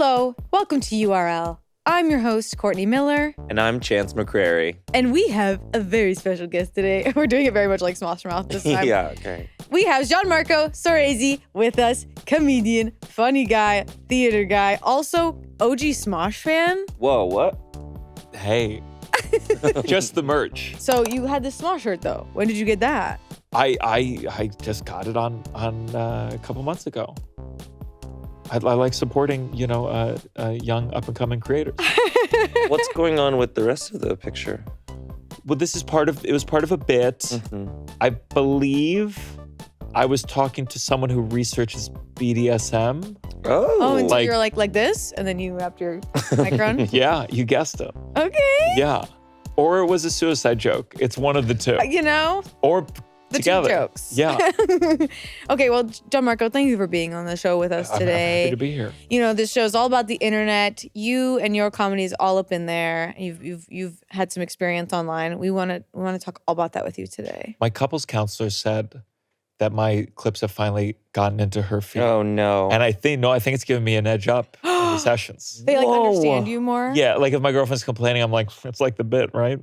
Hello, welcome to URL. I'm your host, Courtney Miller. And I'm Chance McCrary. And we have a very special guest today. We're doing it very much like Smosh Mouth this time. Yeah, okay. We have Gianmarco Soresi with us, comedian, funny guy, theater guy, also OG Smosh fan. Whoa, what? Hey, just the merch. So you had this Smosh shirt though. When did you get that? I just got it on a couple months ago. I like supporting, young up-and-coming creators. What's going on with the rest of the picture? Well, it was part of a bit. Mm-hmm. I believe I was talking to someone who researches BDSM. Oh. And so you're like this, and then you wrapped your mic around? Yeah, you guessed it. Okay. Yeah. Or it was a suicide joke. It's one of the two. Or the together. two jokes. Yeah. Okay, well, Gianmarco, thank you for being on the show with us today. I'm happy to be here. You know, this show's all about the internet. You and your comedy is all up in there. You've had some experience online. We want to talk all about that with you today. My couples counselor said that my clips have finally gotten into her feed. Oh, no. And I think it's giving me an edge up in the sessions. They understand you more? Yeah, like if my girlfriend's complaining, I'm like, it's like the bit, right?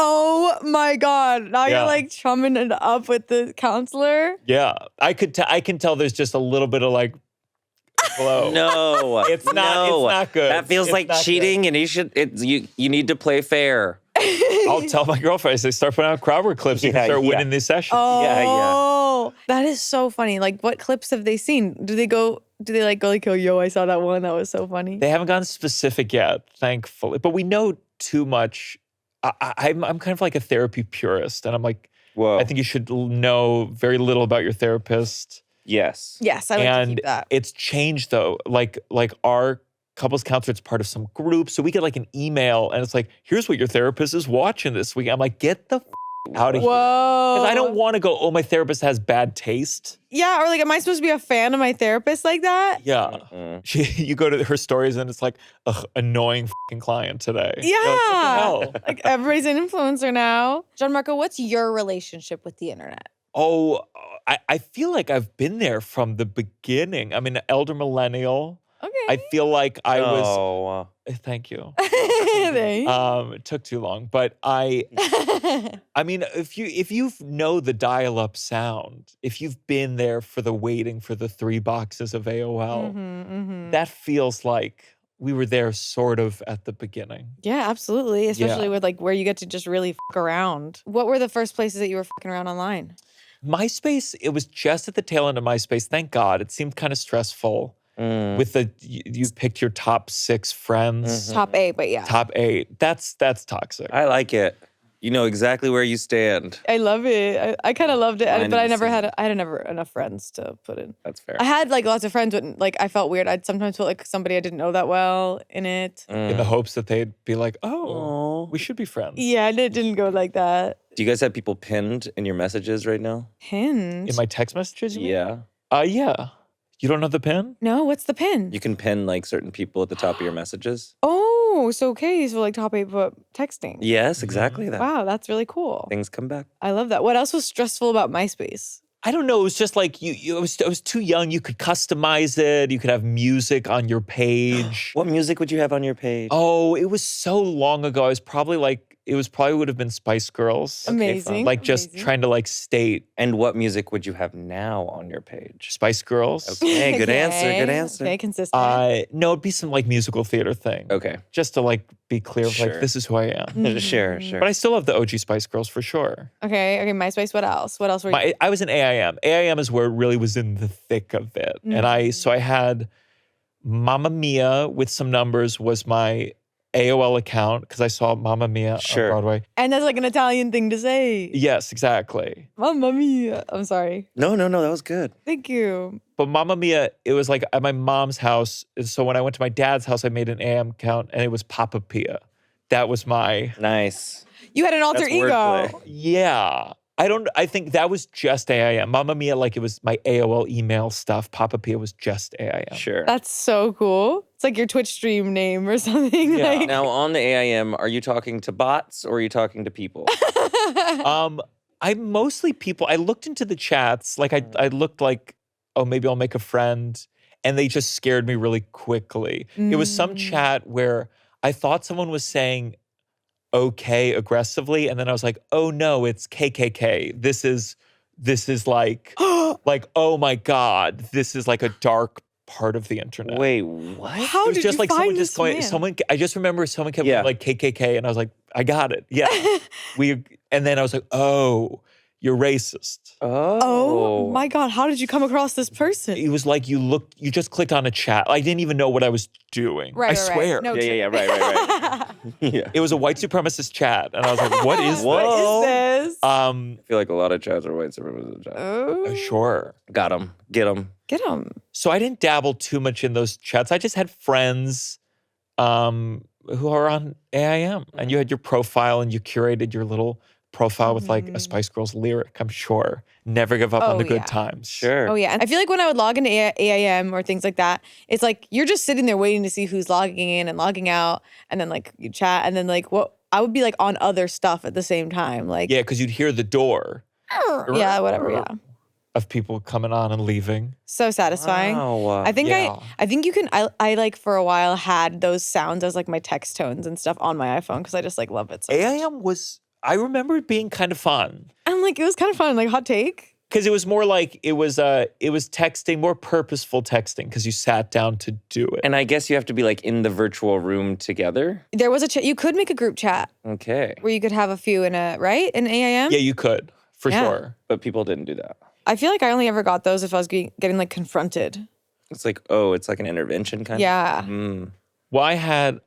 Oh my God. Now you're like chumming it up with the counselor? Yeah. I can tell there's just a little bit of like flow. No. It's not good. That feels like cheating good. and you need to play fair. I'll tell my girlfriend, I say, start putting out crowd work clips. You can start winning these sessions. Oh, that is so funny. Like, what clips have they seen? Do they like, yo, I saw that one. That was so funny. They haven't gotten specific yet, thankfully. But we know too much. I'm kind of like a therapy purist. And I'm like, whoa. I think you should know very little about your therapist. Yes. Yes, I like to keep that. It's changed though. Like our couples counselor, it's part of some group. So we get like an email and it's like, here's what your therapist is watching this week. I'm like, get the out of here. Whoa. Because I don't want to go, oh, my therapist has bad taste. Yeah, or like, am I supposed to be a fan of my therapist like that? Yeah. Mm-hmm. You go to her stories and it's like, ugh, annoying fucking client today. Yeah. Like everybody's an influencer now. Gianmarco, what's your relationship with the internet? Oh, I feel like I've been there from the beginning. I'm an elder millennial. Okay. I feel like I was. Oh. Thank you. Thanks. It took too long, but I mean, if you know the dial-up sound, if you've been there for the waiting for the 3 boxes of AOL, that feels like we were there sort of at the beginning. Yeah, absolutely. Especially with like where you get to just really fuck around. What were the first places that you were fucking around online? MySpace, it was just at the tail end of MySpace. Thank God. It seemed kind of stressful. With you picked your top 6 friends. Top 8, but yeah. Top 8. That's toxic. I like it. You know exactly where you stand. I love it. I kind of loved it, but I had never enough friends to put in. That's fair. I had like lots of friends, but like I felt weird. I'd sometimes feel like somebody I didn't know that well in it. In the hopes that they'd be like, oh, we should be friends. Yeah, and it didn't go like that. Do you guys have people pinned in your messages right now? Pinned? In my text messages, you mean? Yeah. Yeah. You don't know the pin? No, what's the pin? You can pin like certain people at the top of your messages. Oh, so okay, so like top 8 but texting. Yes, exactly that. Wow, that's really cool. Things come back. I love that. What else was stressful about MySpace? I don't know. It was just like I was too young. You could customize it. You could have music on your page. What music would you have on your page? Oh, it was so long ago. I was probably would have been Spice Girls. Amazing. Like just trying to like state. And what music would you have now on your page? Spice Girls. Okay, good answer. Good answer. Okay, consistent. No, it'd be some like musical theater thing. Okay. Just to like be clear of like, this is who I am. Sure. But I still love the OG Spice Girls for sure. Okay, MySpace, what else? What else were you? I was in AIM. AIM is where it really was in the thick of it. And I had Mamma Mia with some numbers was my AOL account because I saw Mamma Mia on Broadway. And that's like an Italian thing to say. Yes, exactly. Mamma Mia. I'm sorry. No, that was good. Thank you. But Mamma Mia, it was like at my mom's house. So when I went to my dad's house, I made an AM account and it was Papa Pia. That was my... Nice. You had an alter ego. Wordplay. Yeah. I think that was just AIM. Mamma Mia, like it was my AOL email stuff. Papa Pia was just AIM. Sure. That's so cool. It's like your Twitch stream name or something. Yeah. Like. Now on the AIM, are you talking to bots or are you talking to people? I'm mostly people. I looked into the chats. Like I looked like, oh, maybe I'll make a friend. and they just scared me really quickly. It was some chat where I thought someone was saying okay aggressively, and then I was like, oh no, it's KKK. This is like, oh my God, this is like a dark part of the internet. Wait, what? How It was did just you like find someone this just man? I just remember someone kept being like KKK, and I was like, I got it. Yeah. And then I was like, oh, you're racist. Oh my God, how did you come across this person? It was like you just clicked on a chat. I didn't even know what I was doing. I swear. No, Yeah, right. Yeah. It was a white supremacist chat. And I was like, what is What this? is this? I feel like a lot of chats are white supremacist chats. Oh. Sure. Got him. Get him. Get him. So I didn't dabble too much in those chats. I just had friends who are on AIM. And you had your profile and you curated your little profile with like a Spice Girls lyric, I'm sure. Never give up on the good times. Sure. Oh, yeah. And I feel like when I would log into AIM or things like that, it's like you're just sitting there waiting to see who's logging in and logging out. And then like you chat. And then like I would be like on other stuff at the same time. Like, Yeah, because you'd hear the door yeah, whatever. Yeah. of people coming on and leaving. So satisfying. Wow. I think Yeah. I think you can, I like for a while had those sounds as like my text tones and stuff on my iPhone because I just like love it so much. AIM I remember it being kind of fun. And like, it was kind of fun, like hot take. Because it was more like, it was texting, more purposeful texting, because you sat down to do it. And I guess you have to be like in the virtual room together. There was a chat, you could make a group chat Okay. where you could have a few in right? In AIM? Yeah, you could, for Yeah. sure. But people didn't do that. I feel like I only ever got those if I was getting like confronted. It's like, oh, it's like an intervention kind Yeah. of. Mm. Well,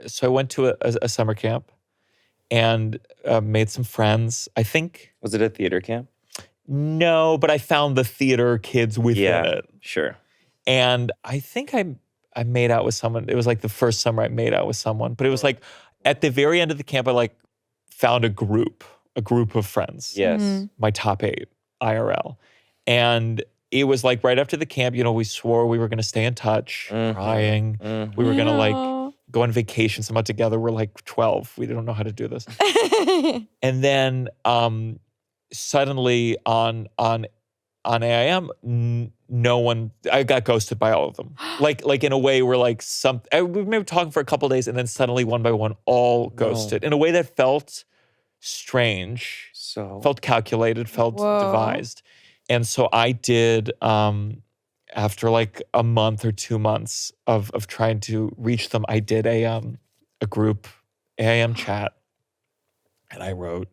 so I went to a summer camp and made some friends. I think, Was it a theater camp? no, but I found the theater kids within it. Sure. And I think I made out with someone. It was like the first summer I made out with someone. But it was like at the very end of the camp, I like found a group of friends. Yes. My top 8 IRL. And it was like right after the camp, we swore we were going to stay in touch, crying. We were going to like go on vacation somewhere together. We're like 12. We don't know how to do this. And then suddenly on AIM, no one, I got ghosted by all of them. Like in a way where like we were talking for a couple of days and then suddenly one by one, all ghosted in a way that felt strange, felt calculated, felt devised. And so I did, after like a month or 2 months of trying to reach them, I did a group AIM chat. And I wrote,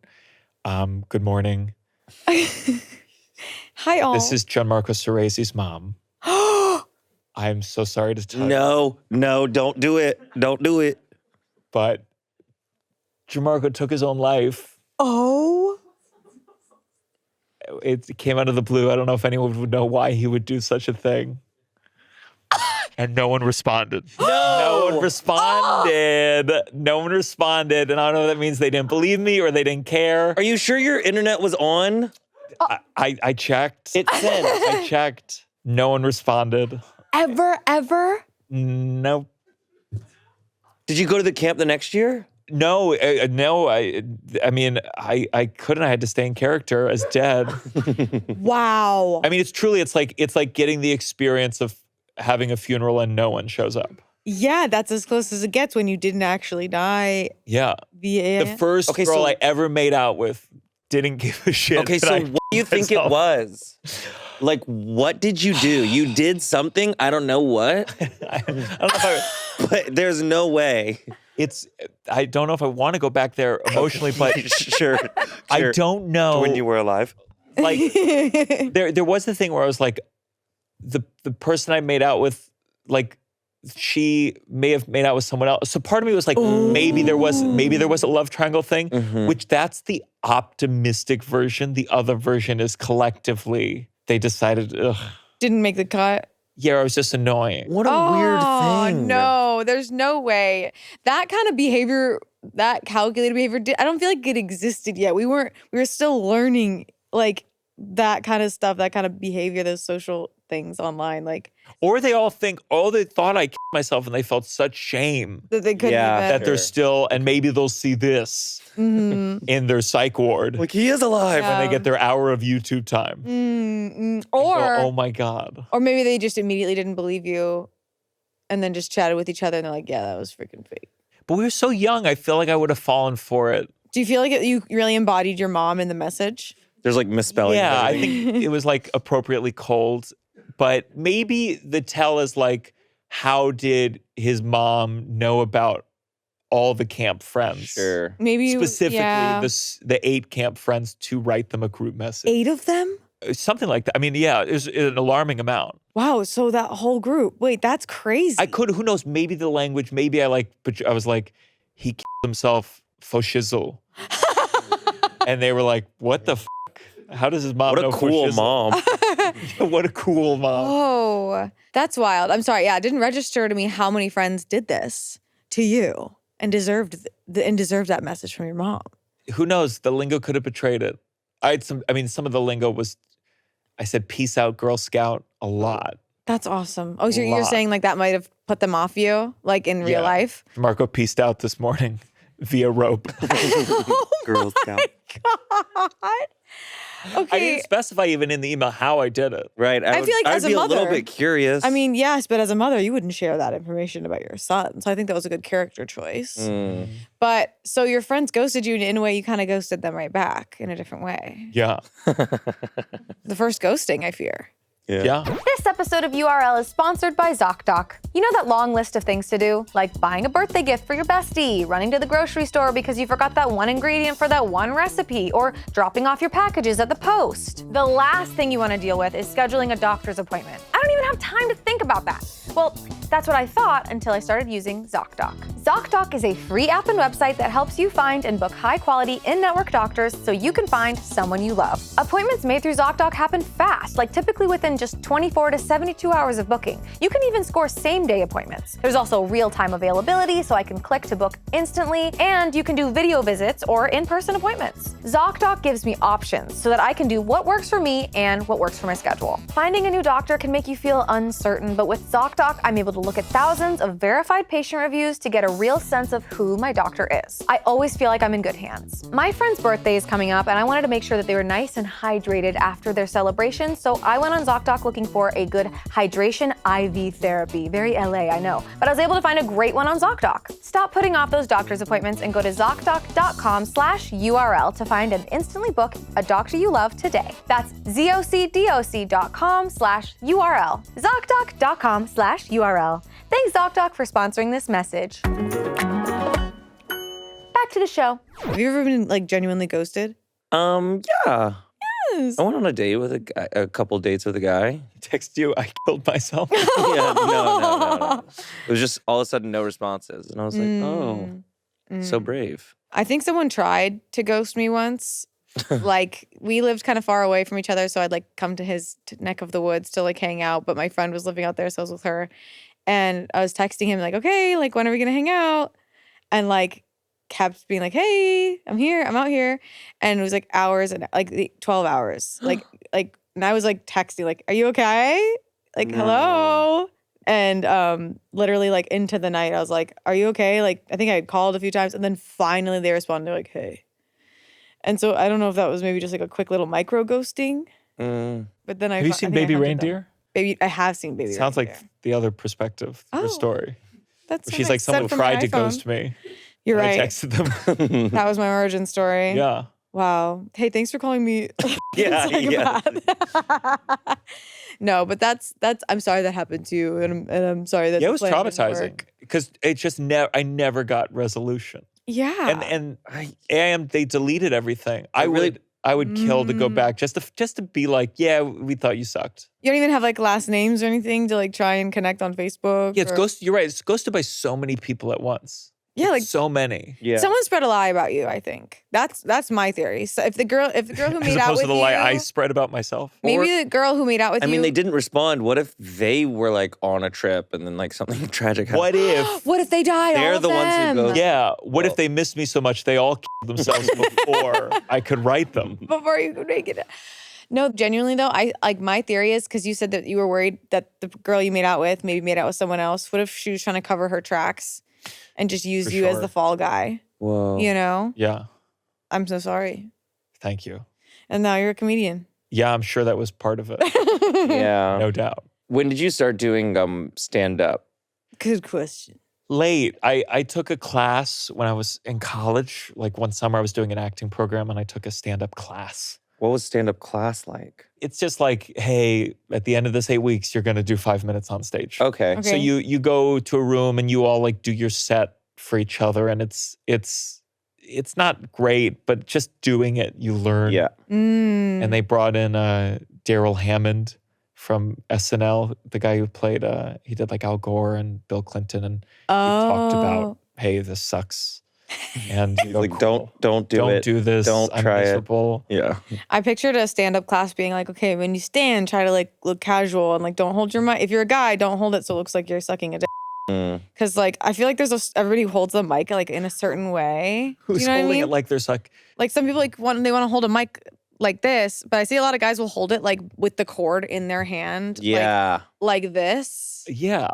good morning. Hi, all. This is Gianmarco Soresi's mom. I'm so sorry to tell you. No, don't do it. Don't do it. But Gianmarco took his own life. Oh. It came out of the blue. I don't know if anyone would know why he would do such a thing. And no one responded. No one responded. No one responded. And I don't know if that means they didn't believe me or they didn't care. Are you sure your internet was on? I checked. It sent. I checked. No one responded. Ever? Nope. Did you go to the camp the next year? No. I mean, I couldn't. I had to stay in character as dead. Wow. I mean, it's like getting the experience of having a funeral and no one shows up. Yeah, that's as close as it gets when you didn't actually die. Yeah. Via The first girl I ever made out with didn't give a shit. Okay, so what do you think it was? Like, what did you do? You did something? I don't know what. I don't know if But there's no way. I don't know if I want to go back there emotionally, but Sure. I don't know. When you were alive. Like, there was the thing where I was like, the person I made out with, like, she may have made out with someone else. So part of me was like, maybe there was a love triangle thing, which that's the optimistic version. The other version is collectively they decided, Didn't make the cut. yeah, I was just annoying. What a weird thing. No, there's no way. That kind of behavior, that calculated behavior, I don't feel like it existed yet. We were still learning like that kind of stuff, that kind of behavior, those social things online. Like, Or they all they thought I killed myself and they felt such shame That they couldn't Yeah, even. that they're still, and maybe they'll see this in their psych ward Like, he is alive. Yeah. when they get their hour of YouTube time. And go, oh my God. Or maybe they just immediately didn't believe you and then just chatted with each other and they're like, yeah, that was freaking fake. But we were so young, I feel like I would have fallen for it. Do you feel like you really embodied your mom in the message? There's like misspelling. Yeah, I think it was like appropriately cold. But maybe the tell is like, how did his mom know about all the camp friends? Sure. Maybe Specifically, yeah. the 8 camp friends to write them a group message. 8 of them? Something like that. I mean, yeah, it was an alarming amount. Wow, so that whole group. Wait, that's crazy. Who knows, maybe the language, maybe I was like, he killed himself for shizzle. And they were like, what the f***? How does his mom know What a cool mom. What a cool mom. Oh, that's wild. I'm sorry. Yeah, it didn't register to me how many friends did this to you and deserved that message from your mom. Who knows? The lingo could have betrayed it. Some of the lingo was, I said peace out Girl Scout a lot. That's awesome. Oh, so you're saying like that might have put them off you, like in real life? Marco peaced out this morning via rope. Girl Scout. God. Okay. I didn't specify even in the email how I did it. Right. I feel like I'd as a be mother, a little bit curious. I mean, yes, but as a mother, you wouldn't share that information about your son. So I think that was a good character choice. But so your friends ghosted you in a way you kind of ghosted them right back in a different way. Yeah. The first ghosting, I fear. Yeah. This episode of URL is sponsored by ZocDoc. You know that long list of things to do? Like buying a birthday gift for your bestie, running to the grocery store because you forgot that one ingredient for that one recipe, or dropping off your packages at the post. The last thing you want to deal with is scheduling a doctor's appointment. I don't even have time to think about that. Well, that's what I thought until I started using ZocDoc. ZocDoc is a free app and website that helps you find and book high-quality in-network doctors so you can find someone you love. Appointments made through ZocDoc happen fast, like typically within just 24 to 72 hours of booking. You can even score same-day appointments. There's also real-time availability, so I can click to book instantly, and you can do video visits or in-person appointments. ZocDoc gives me options so that I can do what works for me and what works for my schedule. Finding a new doctor can make you feel uncertain, but with ZocDoc, I'm able to look at thousands of verified patient reviews to get a real sense of who my doctor is. I always feel like I'm in good hands. My friend's birthday is coming up, and I wanted to make sure that they were nice and hydrated after their celebration, so I went on ZocDoc looking for a good hydration IV therapy. Very LA, I know. But I was able to find a great one on ZocDoc. Stop putting off those doctor's appointments and go to ZocDoc.com/URL to find and instantly book a doctor you love today. That's ZocDoc.com/URL. ZocDoc.com/URL. Thanks, ZocDoc, for sponsoring this message. Back to the show. Have you ever been like genuinely ghosted? Yeah. Yes. I went on a date with a couple dates with a guy. Text you, I killed myself. Yeah, no. It was just all of a sudden no responses. And I was like, so brave. I think someone tried to ghost me once. Like, we lived kind of far away from each other, so I'd like come to his neck of the woods to like hang out, but my friend was living out there, so I was with her. And I was texting him like, okay, like, when are we gonna hang out? And like kept being like, hey, I'm here, I'm out here. And it was like hours and like 12 hours. like, and I was like texting, like, are you okay? Like, hello? And literally like into the night, I was like, are you okay? Like, I think I had called a few times, and then finally they responded like, hey. And so I don't know if that was maybe just like a quick little micro ghosting. But then Have you seen Baby Reindeer? I have seen Baby Reindeer. Sounds like the other perspective of the story. That's She's like, someone tried to ghost me. You're right. I texted them. That was my origin story. Yeah. Wow. Hey, thanks for calling me. Yeah. No, but that's. I'm sorry that happened to you, and I'm sorry that. Yeah, it was the plan didn't traumatizing work. because it just I never got resolution. Yeah. And they deleted everything. I would kill to go back just to be like, yeah, we thought you sucked. You don't even have like last names or anything to like try and connect on Facebook. Yeah, it's ghosted. You're right. It's ghosted by so many people at once. Yeah, like so many. Yeah. Someone spread a lie about you, I think. That's my theory. So if the girl who As made out opposed with to the you, lie I spread about myself. maybe the girl who made out with you. I mean, they didn't respond. What if they were like on a trip and then like something tragic happened? What if? What if they died? They're all of the ones who them? go- Yeah. What if they missed me so much they all killed themselves before I could write them? Before you could make it. No, genuinely though, I like my theory is because you said that you were worried that the girl you made out with maybe made out with someone else. What if she was trying to cover her tracks and just use you as the fall guy? Whoa. You know? Yeah. I'm so sorry. Thank you. And now you're a comedian. Yeah, I'm sure that was part of it. Yeah. No doubt. When did you start doing stand-up? Good question. Late. I took a class when I was in college. Like one summer I was doing an acting program and I took a stand-up class. What was stand-up class like? It's just like, hey, at the end of this 8 weeks, you're going to do 5 minutes on stage. Okay. So you go to a room and you all like do your set for each other, and it's not great, but just doing it, you learn. Yeah. And they brought in Daryl Hammond from SNL, the guy who played, he did like Al Gore and Bill Clinton, and he talked about, hey, this sucks. And He's like, don't do it. Don't do this. Don't I'm try miserable. it. Yeah. I pictured a stand-up class being like, okay, when you stand, try to like look casual and like don't hold your mic. If you're a guy, don't hold it so it looks like you're sucking a dick. Because like I feel like everybody holds the mic like in a certain way. Who's Do you know holding what I mean? it like there's like Like some people like they want to hold a mic like this, but I see a lot of guys will hold it like with the cord in their hand. Yeah. Like this. yeah.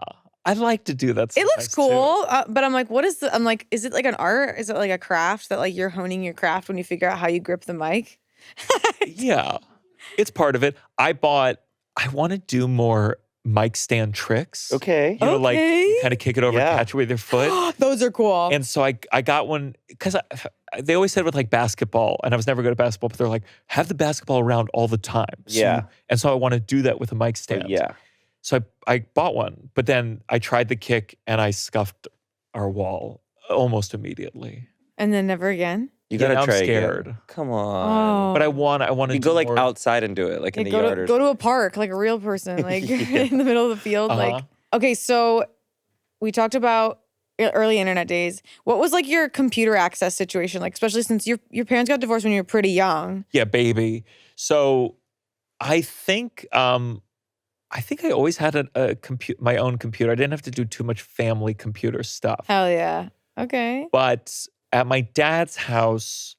I'd like to do that. It looks sometimes, too. cool, but I'm like, I'm like, is it like an art? Is it like a craft that like you're honing your craft when you figure out how you grip the mic? Yeah, it's part of it. I want to do more mic stand tricks. Okay. You know, like Okay. kind of kick it over, Yeah. catch it with your foot. Those are cool. And so I got one because they always said with like basketball, and I was never good at basketball, but they're like, have the basketball around all the time. Yeah. And so I want to do that with a mic stand. Yeah. So I bought one, but then I tried the kick and I scuffed our wall almost immediately. And then never again. You Yeah, gotta now I'm try scared. again. Come on. Oh. But I want to You go like outside and do it, like in the yard or go to a park like a real person, like in the middle of the field. Like, okay, so we talked about early internet days. What was like your computer access situation like, especially since your parents got divorced when you were pretty young? Yeah, baby. So I think I always had my own computer. I didn't have to do too much family computer stuff. Hell yeah. Okay. But at my dad's house,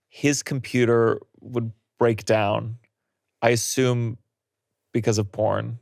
his computer would break down. I assume because of porn.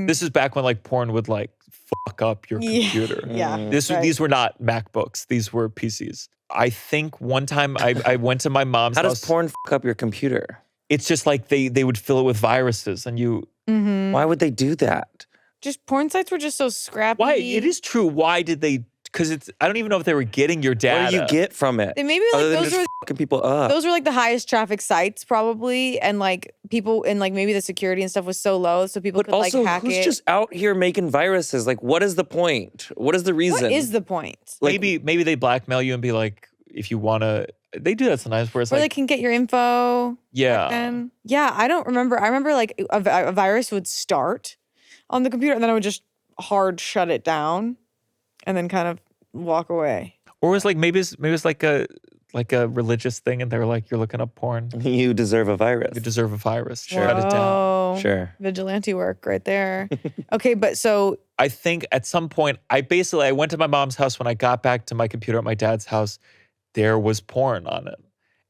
This is back when like porn would like fuck up your computer. Yeah. These were not MacBooks. These were PCs. I think one time I went to my mom's How house. does porn fuck up your computer? It's just like they would fill it with viruses and you. Why would they do that? Just porn sites were just so scrappy. Why? It is true. Why did they? Because I don't even know if they were getting your data. What do you get from it? And maybe like Other than those just were fucking people up. those were like the highest traffic sites probably, and like people and like maybe the security and stuff was so low, so people But could also, like hack who's it. just out here making viruses? Like, what is the point? What is the reason? What is the point? Like, maybe they blackmail you and be like, if you want to. They do that sometimes where it's Where like, they can get your info. yeah. Then. Yeah, I don't remember. I remember like a virus would start on the computer and then I would just hard shut it down and then kind of walk away. Or it was like maybe it's like a religious thing, and they're like, you're looking up porn. you deserve a virus. You deserve a virus. Sure. Shut it down. Oh, Sure. vigilante work right there. Okay, but so I think at some point, I went to my mom's house. When I got back to my computer at my dad's house, there was porn on it.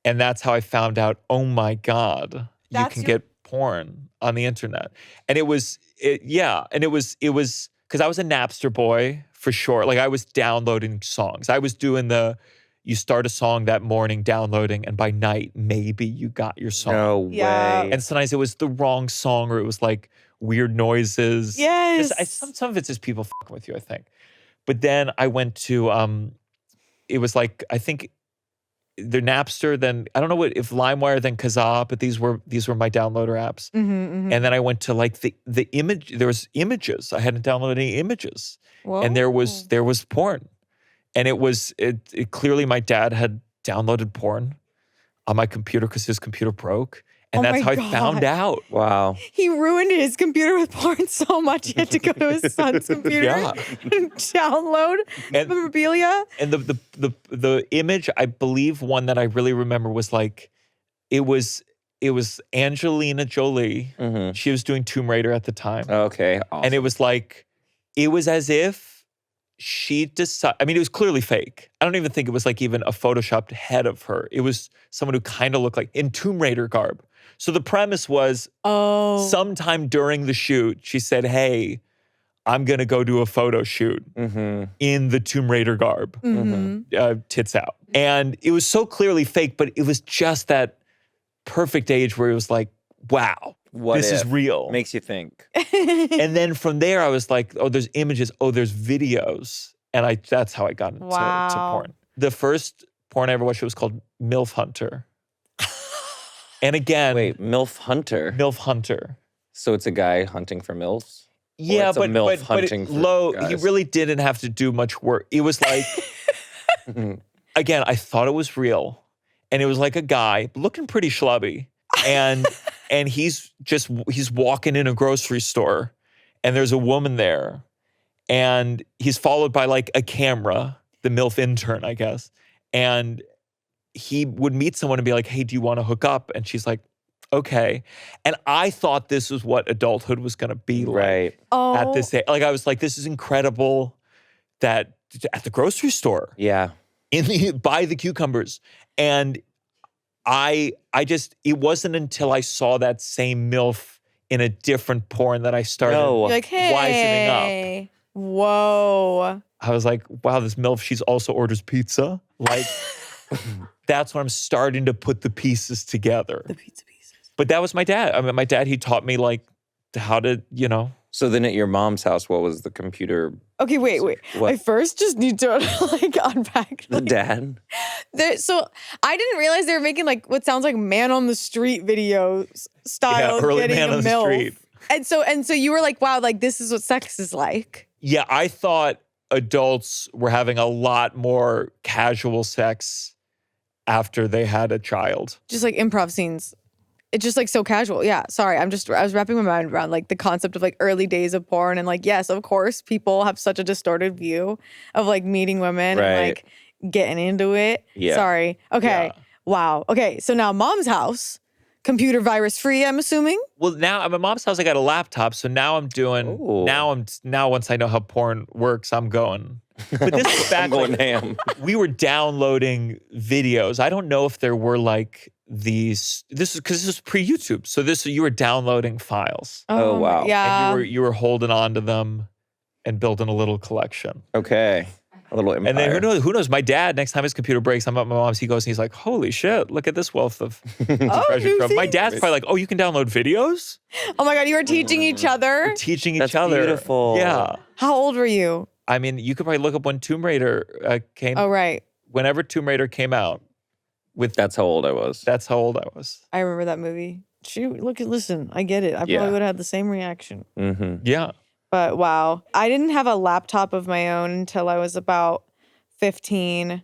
And that's how I found out, oh my God, you can get porn on the internet. And it was because I was a Napster boy for sure. Like I was downloading songs. I was doing you start a song that morning, downloading, and by night, maybe you got your song. No Yeah. way. And sometimes it was the wrong song, or it was like weird noises. yes. Some of it's just people fucking with you, I think. But then I went to, it was like, I think the Napster, then, I don't know if LimeWire, then Kazaa, but these were my downloader apps. And then I went to like the image, there was images. I hadn't downloaded any images. Whoa. And there was porn. And it clearly my dad had downloaded porn on my computer because his computer broke. And Oh that's my how I found God. out. Wow. He ruined his computer with porn so much he had to go to his son's computer Yeah. and download And- memorabilia. And the image, I believe one that I really remember was like, it was Angelina Jolie. Mm-hmm. She was doing Tomb Raider at the time. Okay. Awesome. And it was as if she decided, I mean, it was clearly fake. I don't even think it was like even a photoshopped head of her. It was someone who kind of looked like in Tomb Raider garb. So the premise was sometime during the shoot, she said, hey, I'm going to go do a photo shoot in the Tomb Raider garb, tits out. And it was so clearly fake, but it was just that perfect age where it was like, wow, this is real. Makes you think. And then from there, I was like, oh, there's images. Oh, there's videos. And that's how I got into to porn. The first porn I ever watched, it was called MILF Hunter. And again. Wait, MILF Hunter? MILF Hunter. So it's a guy hunting for MILFs? Yeah, but hunting low, guys? he really didn't have to do much work. It was like, again, I thought it was real. And it was like a guy looking pretty schlubby. And he's walking in a grocery store and there's a woman there and he's followed by like a camera, the MILF intern, I guess. And he would meet someone and be like, hey, do you want to hook up? And she's like, okay. And I thought this was what adulthood was going to be like at this age. Like I was like, this is incredible that at the grocery store. Yeah. Buy the cucumbers. And I just, it wasn't until I saw that same MILF in a different porn that I started like, wisening up. Whoa. I was like, wow, this MILF, she's also orders pizza. Like, that's when I'm starting to put the pieces together. The pizza pieces. But that was my dad. I mean, my dad, he taught me like how to, So then at your mom's house, what was the computer? Okay, wait. What? I first just need to like unpack. The dad? So I didn't realize they were making like what sounds like man on the street videos style early getting man a on the MILF. street. And so you were like, wow, like this is what sex is like. Yeah, I thought adults were having a lot more casual sex after they had a child. Just like improv scenes. It's just like so casual. Yeah, sorry. I was wrapping my mind around like the concept of like early days of porn and like, yes, of course, people have such a distorted view of like meeting women and like getting into it. Yeah. Sorry. Okay. Yeah. Wow. Okay. So now mom's house, computer virus free, I'm assuming? Well, now at my mom's house, I got a laptop. So now I'm doing, now once I know how porn works, I'm going. But this is back I'm going ham. We were downloading videos. I don't know if there were like this is because this was pre-YouTube. So you were downloading files. Oh wow. Yeah. And you were holding on to them and building a little collection. Okay. A little empire. And then who knows? My dad, next time his computer breaks, I'm at my mom's, he goes and he's like, holy shit, look at this wealth of treasure trove. My dad's probably like, oh, you can download videos? Oh my God, you were teaching each other? We're teaching That's each other. Beautiful. Yeah. How old were you? I mean, you could probably look up when Tomb Raider came. Oh, right. Whenever Tomb Raider came out. That's how old I was. That's how old I was. I remember that movie. Shoot, listen, I get it. I probably would have had the same reaction. Mm-hmm. Yeah. But wow. I didn't have a laptop of my own until I was about 15.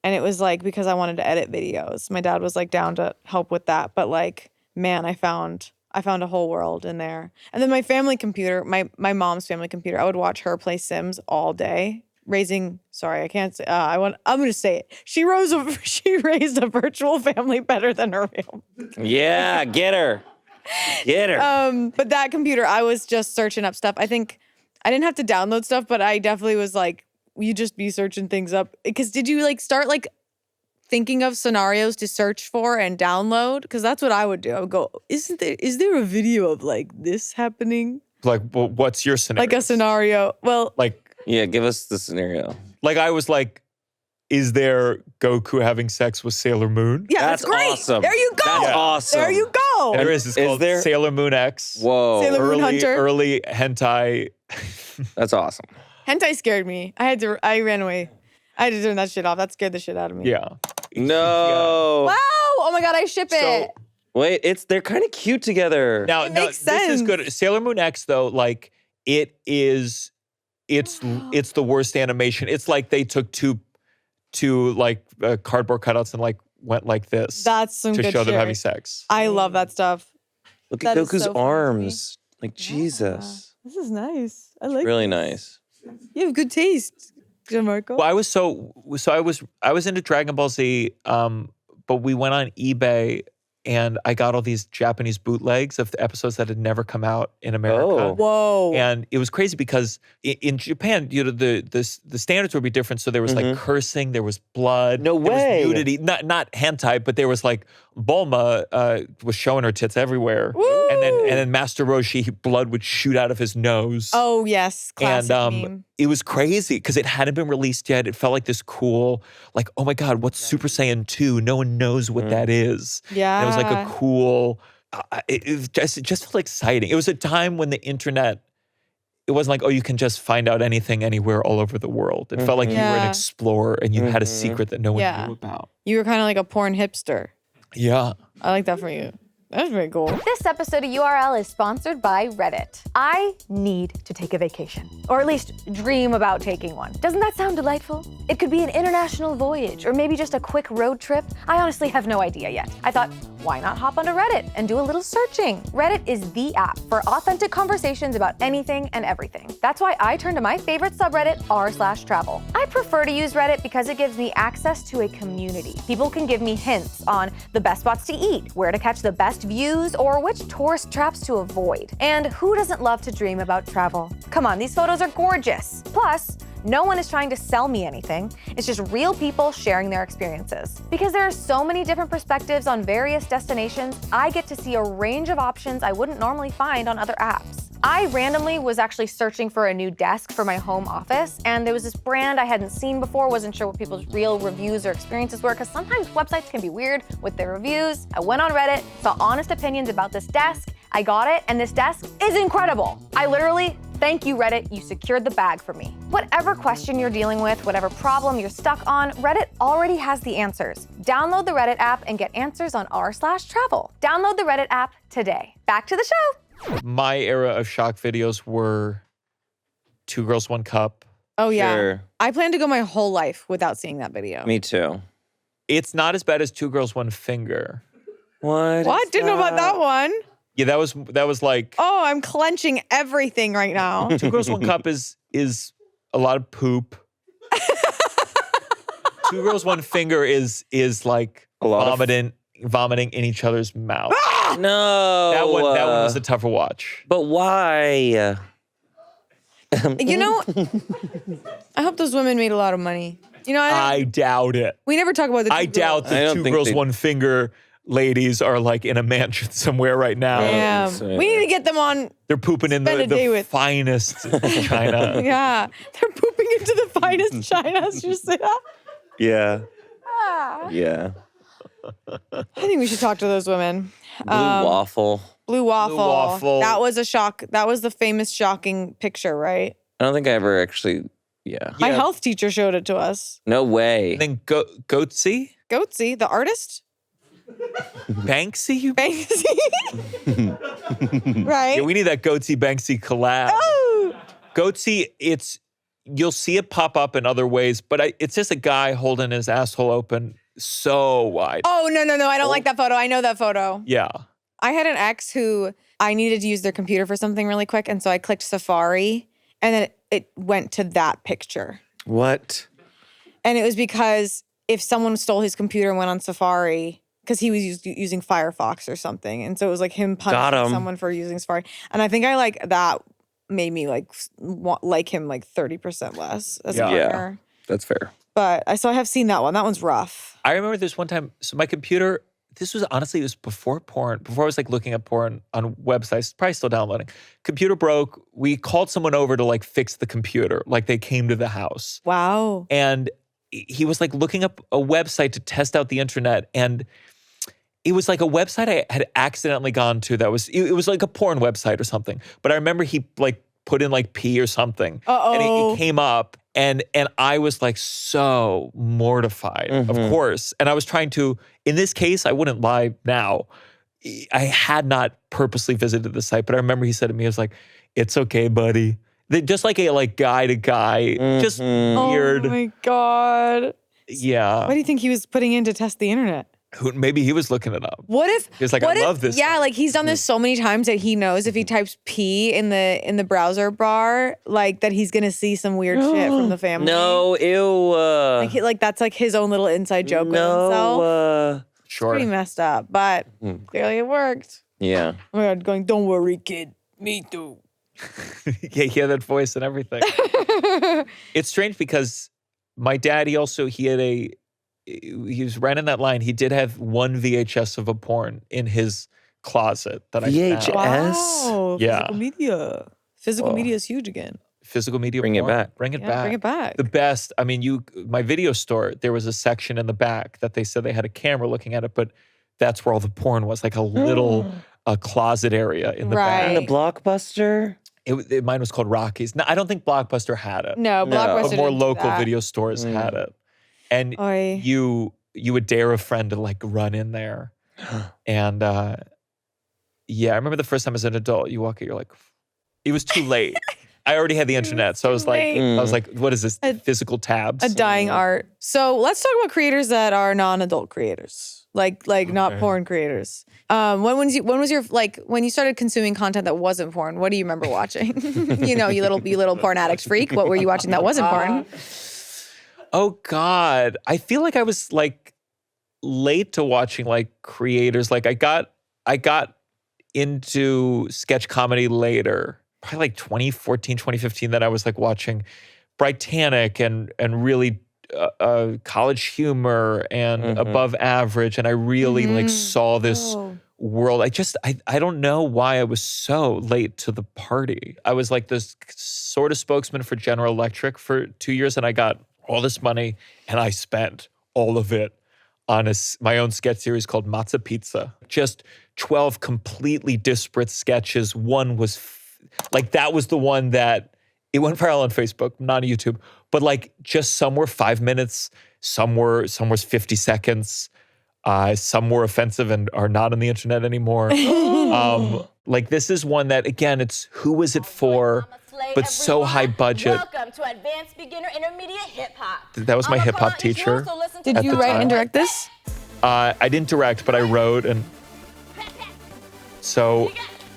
And it was like because I wanted to edit videos. My dad was like down to help with that. But like, man, I found a whole world in there. And then my family computer, my mom's family computer, I would watch her play Sims all day. I'm going to say it. She raised a virtual family better than her family. Yeah, get her. But that computer, I was just searching up stuff. I think I didn't have to download stuff, but I definitely was like, you just be searching things up. Because did you like start like thinking of scenarios to search for and download? Because that's what I would do. I would go, is there a video of like this happening? Like, well, what's your scenario? Like a scenario. Well, like, yeah, give us the scenario. Like I was like, is there Goku having sex with Sailor Moon? Yeah, that's great. Awesome. There you go. That's awesome. There you go. There is. It's called Sailor Moon X. Whoa. Sailor Moon Hunter. Early hentai. That's awesome. Hentai scared me. I ran away. I had to turn that shit off. That scared the shit out of me. Yeah. No. Wow. Oh my God, I ship it. Wait, they're kind of cute together. Now, makes this is sense. good. Sailor Moon X though, like it's the worst animation. It's like they took two like cardboard cutouts and like went like this. That's some to good show them shit. having sex. I love that stuff. Look That at is Goku's so funny to me. arms. Like Jesus. This is nice. I like Really this. nice. You have good taste, Gianmarco. Well, I was into Dragon Ball Z, but we went on eBay and I got all these Japanese bootlegs of the episodes that had never come out in America. Oh. Whoa. And it was crazy because in Japan, the standards would be different. So there was like cursing, there was blood, No there way. was nudity, not hentai, but there was like Bulma was showing her tits everywhere. Woo! And then Master Roshi, blood would shoot out of his nose. Oh, yes. Classic meme. It was crazy because it hadn't been released yet. It felt like this cool, like, oh my God, what's Super Saiyan 2? No one knows what that is. Yeah. And it was like a cool, it just felt exciting. It was a time when the internet, it wasn't like, oh, you can just find out anything anywhere all over the world. It felt like you were an explorer and you had a secret that no one knew about. You were kind of like a porn hipster. Yeah. I like that for you. That's very cool. This episode of URL is sponsored by Reddit. I need to take a vacation, or at least dream about taking one. Doesn't that sound delightful? It could be an international voyage, or maybe just a quick road trip. I honestly have no idea yet. I thought, why not hop onto Reddit and do a little searching? Reddit is the app for authentic conversations about anything and everything. That's why I turn to my favorite subreddit, r/travel. I prefer to use Reddit because it gives me access to a community. People can give me hints on the best spots to eat, where to catch the best views, or which tourist traps to avoid. And who doesn't love to dream about travel? Come on, these photos are gorgeous. Plus, no one is trying to sell me anything. It's just real people sharing their experiences. Because there are so many different perspectives on various destinations, I get to see a range of options I wouldn't normally find on other apps. I randomly was actually searching for a new desk for my home office, and there was this brand I hadn't seen before, wasn't sure what people's real reviews or experiences were, because sometimes websites can be weird with their reviews. I went on Reddit, saw honest opinions about this desk, I got it, and this desk is incredible. I literally, thank you Reddit, you secured the bag for me. Whatever question you're dealing with, whatever problem you're stuck on, Reddit already has the answers. Download the Reddit app and get answers on r/travel. Download the Reddit app today. Back to the show. My era of shock videos were 2 Girls, 1 Cup. Oh, yeah. Sure. I plan to go my whole life without seeing that video. Me too. It's not as bad as 2 Girls, 1 Finger. What? Didn't know about that one. Yeah, that was like Oh, I'm clenching everything right now. 2 Girls, 1 Cup is a lot of poop. 2 Girls, 1 Finger is like A lot of- vomiting in each other's mouth. No. That one was a tougher watch. But why? You know, I hope those women made a lot of money. You know, I doubt it. we never talk about the I two doubt girls. I the don't 2 think Girls, they- 1 Finger ladies are like in a mansion somewhere right now. Yeah. so. We need to get them on. They're pooping in Spend a day the with- finest China. Yeah. They're pooping into the finest China. Did you say that? Yeah. Ah. Yeah. I think we should talk to those women. Blue waffle. Blue waffle. waffle. That was a shock. That was the famous shocking picture, right? I don't think I ever actually. Yeah. My Yeah. health teacher showed it to us. No way. And then Goatsy? Goatsy, the artist? Banksy? Banksy. Right? Yeah, we need that Goatsy Banksy collab. Oh! Goatsy, you'll see it pop up in other ways, but it's just a guy holding his asshole open so wide. Oh, no. I don't like that photo. I know that photo. Yeah. I had an ex who I needed to use their computer for something really quick. And so I clicked Safari and then it went to that picture. What? And it was because if someone stole his computer and went on Safari, because he was using Firefox or something. And so it was like him punishing someone for using Safari. And I think I like that made me like him like 30% less as a partner. That's fair. But I have seen that one. That one's rough. I remember this one time, so my computer, it was before porn, before I was like looking at porn on websites, probably still downloading. Computer broke. We called someone over to like fix the computer. Like they came to the house. Wow. And he was like looking up a website to test out the internet. And it was like a website I had accidentally gone to that was, it was like a porn website or something. But I remember he like put in like P or something. And it came up. And I was like so mortified, of course. And I was trying to, in this case, I wouldn't lie now. I had not purposely visited the site, but I remember he said to me, he was like, "It's okay, buddy." Just like a like guy to guy, just weird. Oh my God. Yeah. What do you think he was putting in to test the internet? Maybe he was looking it up. What if he was like, I love this. Yeah, like he's done this so many times that he knows if he types P in the browser bar, like that he's gonna see some weird shit from the family. No, ew. Like that's like his own little inside joke with himself. Sure. Pretty messed up, but clearly it worked. Yeah. Oh my God, going, don't worry, kid. Me too. Yeah, he had that voice and everything. It's strange because my dad, he had he was right in that line. He did have one VHS of a porn in his closet that I VHS? found. Wow. Yeah. Physical media. Physical media is huge again. Physical media Bring it porn. back. Bring it Yeah, back. bring it back. The best. I mean, my video store, there was a section in the back that they said they had a camera looking at it, but that's where all the porn was, like a little closet area in the back. And the Blockbuster? Mine was called Rockies. No, I don't think Blockbuster had it. No, Blockbuster But more didn't do local that. video stores had it. And Oy. you would dare a friend to like run in there. And yeah, I remember the first time as an adult, you walk in, you're like, it was too late. I already had the internet. So I was like, what is this? Physical tabs? A dying art. So let's talk about creators that are non-adult creators. Like not porn creators. When you started consuming content that wasn't porn, what do you remember watching? you little porn addict freak. What were you watching that wasn't porn? Oh God. I feel like I was like late to watching like creators. Like I got into sketch comedy later. Probably like 2014, 2015 that I was like watching Britannic and really College Humor and Above Average. And I really like saw this world. I don't know why I was so late to the party. I was like this sort of spokesman for General Electric for 2 years, and I got all this money and I spent all of it on my own sketch series called Matza Pizza. Just 12 completely disparate sketches. One was like, that was the one that it went viral on Facebook, not on YouTube, but like just some were 5 minutes, some was 50 seconds, some were offensive and are not on the internet anymore. Like this is one that, again, it's who was it for, but so high budget. Welcome to Advanced Beginner Intermediate Hip Hop. That was my hip hop teacher. Did you write and direct this? I didn't direct, but I wrote, and so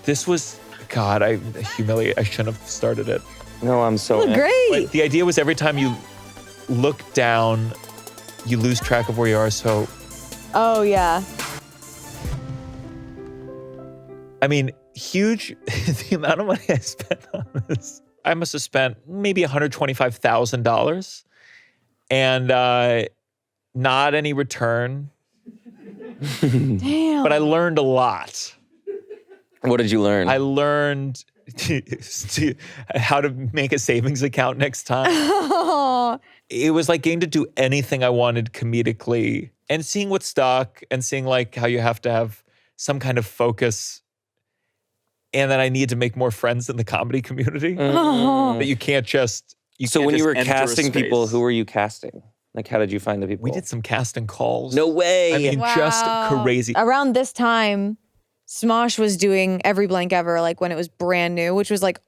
this was, God, I shouldn't have started it. No, I'm so Great. But the idea was every time you look down, you lose track of where you are. So, Oh yeah. I mean, huge, the amount of money I spent on this. I must have spent maybe $125,000 and not any return. Damn. But I learned a lot. What did you learn? I learned how to make a savings account next time. It was like getting to do anything I wanted comedically and seeing what stuck and seeing like how you have to have some kind of focus and that I need to make more friends in the comedy community. That you can't just, so when you were enter a casting people, space. who were you casting? Like, how did you find the people? We did some casting calls. No way. I mean, just crazy. Around this time, Smosh was doing Every Blank Ever, like when it was brand new, which was like,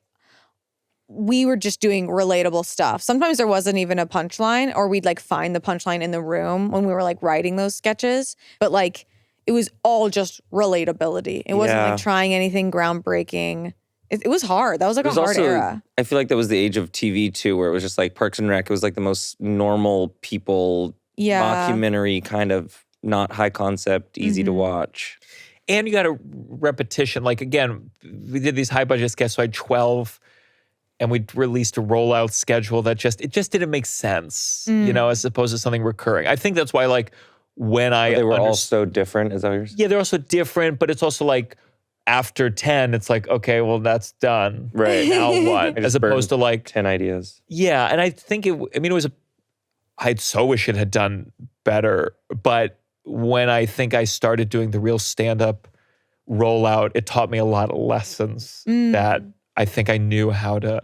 we were just doing relatable stuff. Sometimes there wasn't even a punchline, or we'd like find the punchline in the room when we were like writing those sketches. But like, it was all just relatability. It wasn't like trying anything groundbreaking. It was hard. That was like a hard era. I feel like that was the age of TV too, where it was just like Parks and Rec. It was like the most normal people, mockumentary kind of, not high concept, easy to watch. And you got a repetition. Like, again, we did these high budget sketches, so I had 12, and we released a rollout schedule that just didn't make sense, you know, as opposed to something recurring. I think that's why, like, when they were all so different, is that what you're saying? Yeah, they're also different, but it's also like, after 10, it's like, okay, well, that's done. Right. Now what? As opposed to like 10 ideas. Yeah, and I think I'd so wish it had done better, but when I think I started doing the real stand-up rollout, it taught me a lot of lessons that I think I knew how to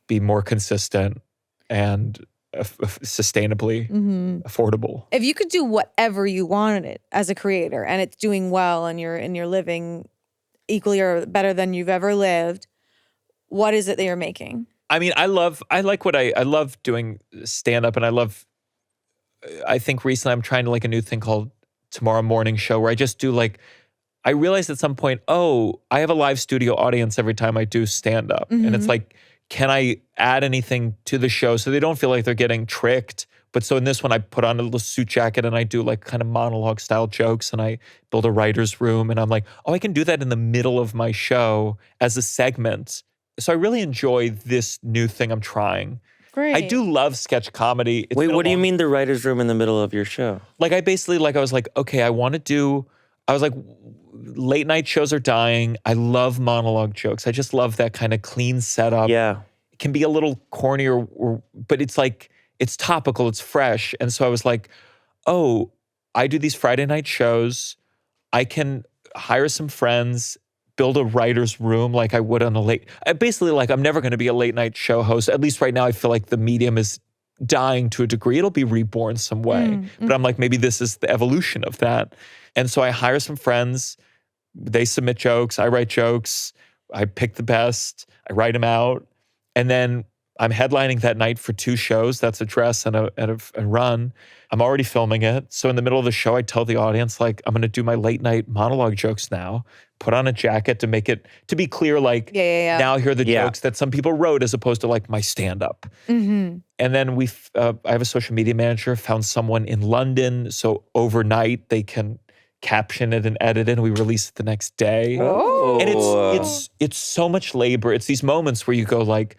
be more consistent and sustainably affordable. If you could do whatever you wanted it as a creator, and it's doing well, and you're living equally or better than you've ever lived, what is it that you're making? I mean, I love doing stand-up, and I think recently I'm trying to like a new thing called Tomorrow Morning Show, where I just do like, I realized at some point, I have a live studio audience every time I do stand-up. And it's like, can I add anything to the show so they don't feel like they're getting tricked? But so in this one, I put on a little suit jacket and I do like kind of monologue style jokes, and I build a writer's room, and I'm like, I can do that in the middle of my show as a segment. So I really enjoy this new thing I'm trying. great. I do love sketch comedy. Wait, what do you mean the writer's room in the middle of your show? Like I was like, okay, I was like, late night shows are dying. I love monologue jokes. I just love that kind of clean setup. Yeah. It can be a little corny but it's like, it's topical, it's fresh. And so I was like, oh, I do these Friday night shows. I can hire some friends, build a writer's room like I would on basically like I'm never going to be a late night show host. At least right now I feel like the medium is dying to a degree. It'll be reborn some way. But I'm like, maybe this is the evolution of that. And so I hire some friends. They submit jokes. I write jokes. I pick the best. I write them out. And then I'm headlining that night for 2 shows. That's a dress and a run. I'm already filming it. So in the middle of the show, I tell the audience, like, I'm going to do my late night monologue jokes now. Put on a jacket to make it, to be clear, like, now here are the jokes that some people wrote as opposed to like my stand-up. And then I have a social media manager, found someone in London. So overnight they can caption it and edit it, and we release it the next day. Oh. And it's so much labor. It's these moments where you go like,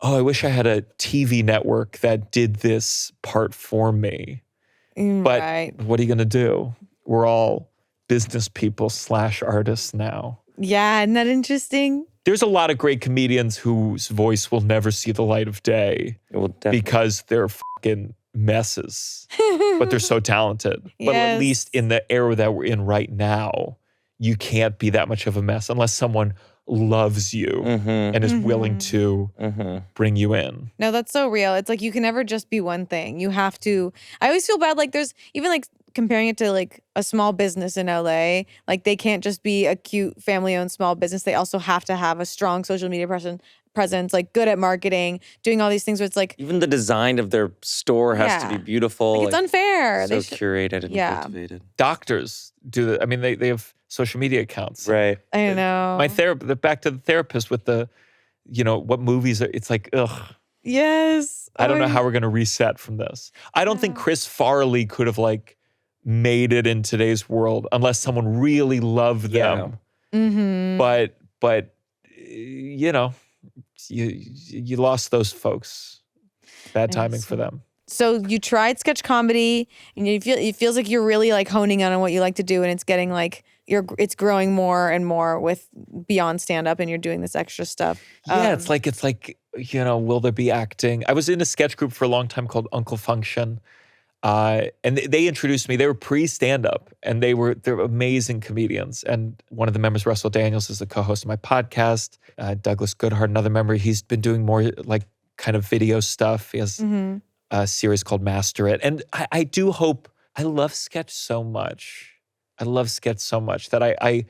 oh, I wish I had a TV network that did this part for me. But what are you going to do? We're all business people / artists now. Yeah, isn't that interesting? There's a lot of great comedians whose voice will never see the light of day because they're fucking messes, but they're so talented. But at least in the era that we're in right now, you can't be that much of a mess unless someone loves you and is willing to bring you in. No, that's so real. It's like you can never just be one thing. You have to. I always feel bad. Like there's even like comparing it to like a small business in LA. Like they can't just be a cute family-owned small business. They also have to have a strong social media presence, like good at marketing, doing all these things where it's like even the design of their store has to be beautiful. Like it's unfair. So curated and cultivated. Doctors do that. I mean, they have social media accounts. Right. I know. My back to the therapist with the, what movies are, it's like, ugh. Yes. I don't know how we're going to reset from this. I don't think Chris Farley could have like made it in today's world unless someone really loved them. But you lost those folks. Bad timing for them. So you tried sketch comedy, and it feels like you're really like honing on what you like to do, and it's getting like it's growing more and more with beyond stand up, and you're doing this extra stuff. Yeah, it's like will there be acting? I was in a sketch group for a long time called Uncle Function, and they introduced me. They were pre-stand up, and they're amazing comedians. And one of the members, Russell Daniels, is the co-host of my podcast. Douglas Goodhart, another member, he's been doing more like kind of video stuff. He has a series called Master It. And I do hope, I love sketch so much. That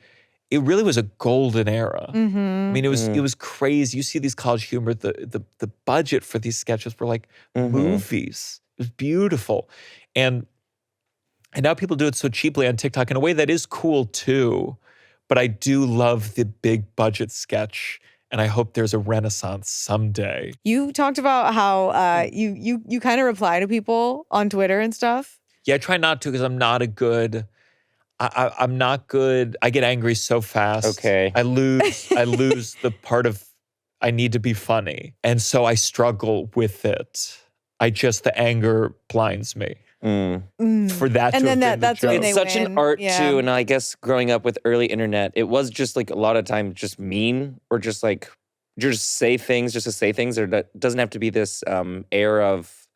it really was a golden era. I mean, it was crazy. You see these College Humor, the budget for these sketches were like movies. It was beautiful. And now people do it so cheaply on TikTok in a way that is cool too. But I do love the big budget sketch. And I hope there's a renaissance someday. You talked about how you kind of reply to people on Twitter and stuff. Yeah, I try not to because I'm not a good. I'm not good. I get angry so fast. Okay. I lose the part of I need to be funny, and so I struggle with it. The anger blinds me. For that, and then that's when it's such an art too. And I guess growing up with early internet, it was just like a lot of times just mean or just like just say things just to say things, or that doesn't have to be this air of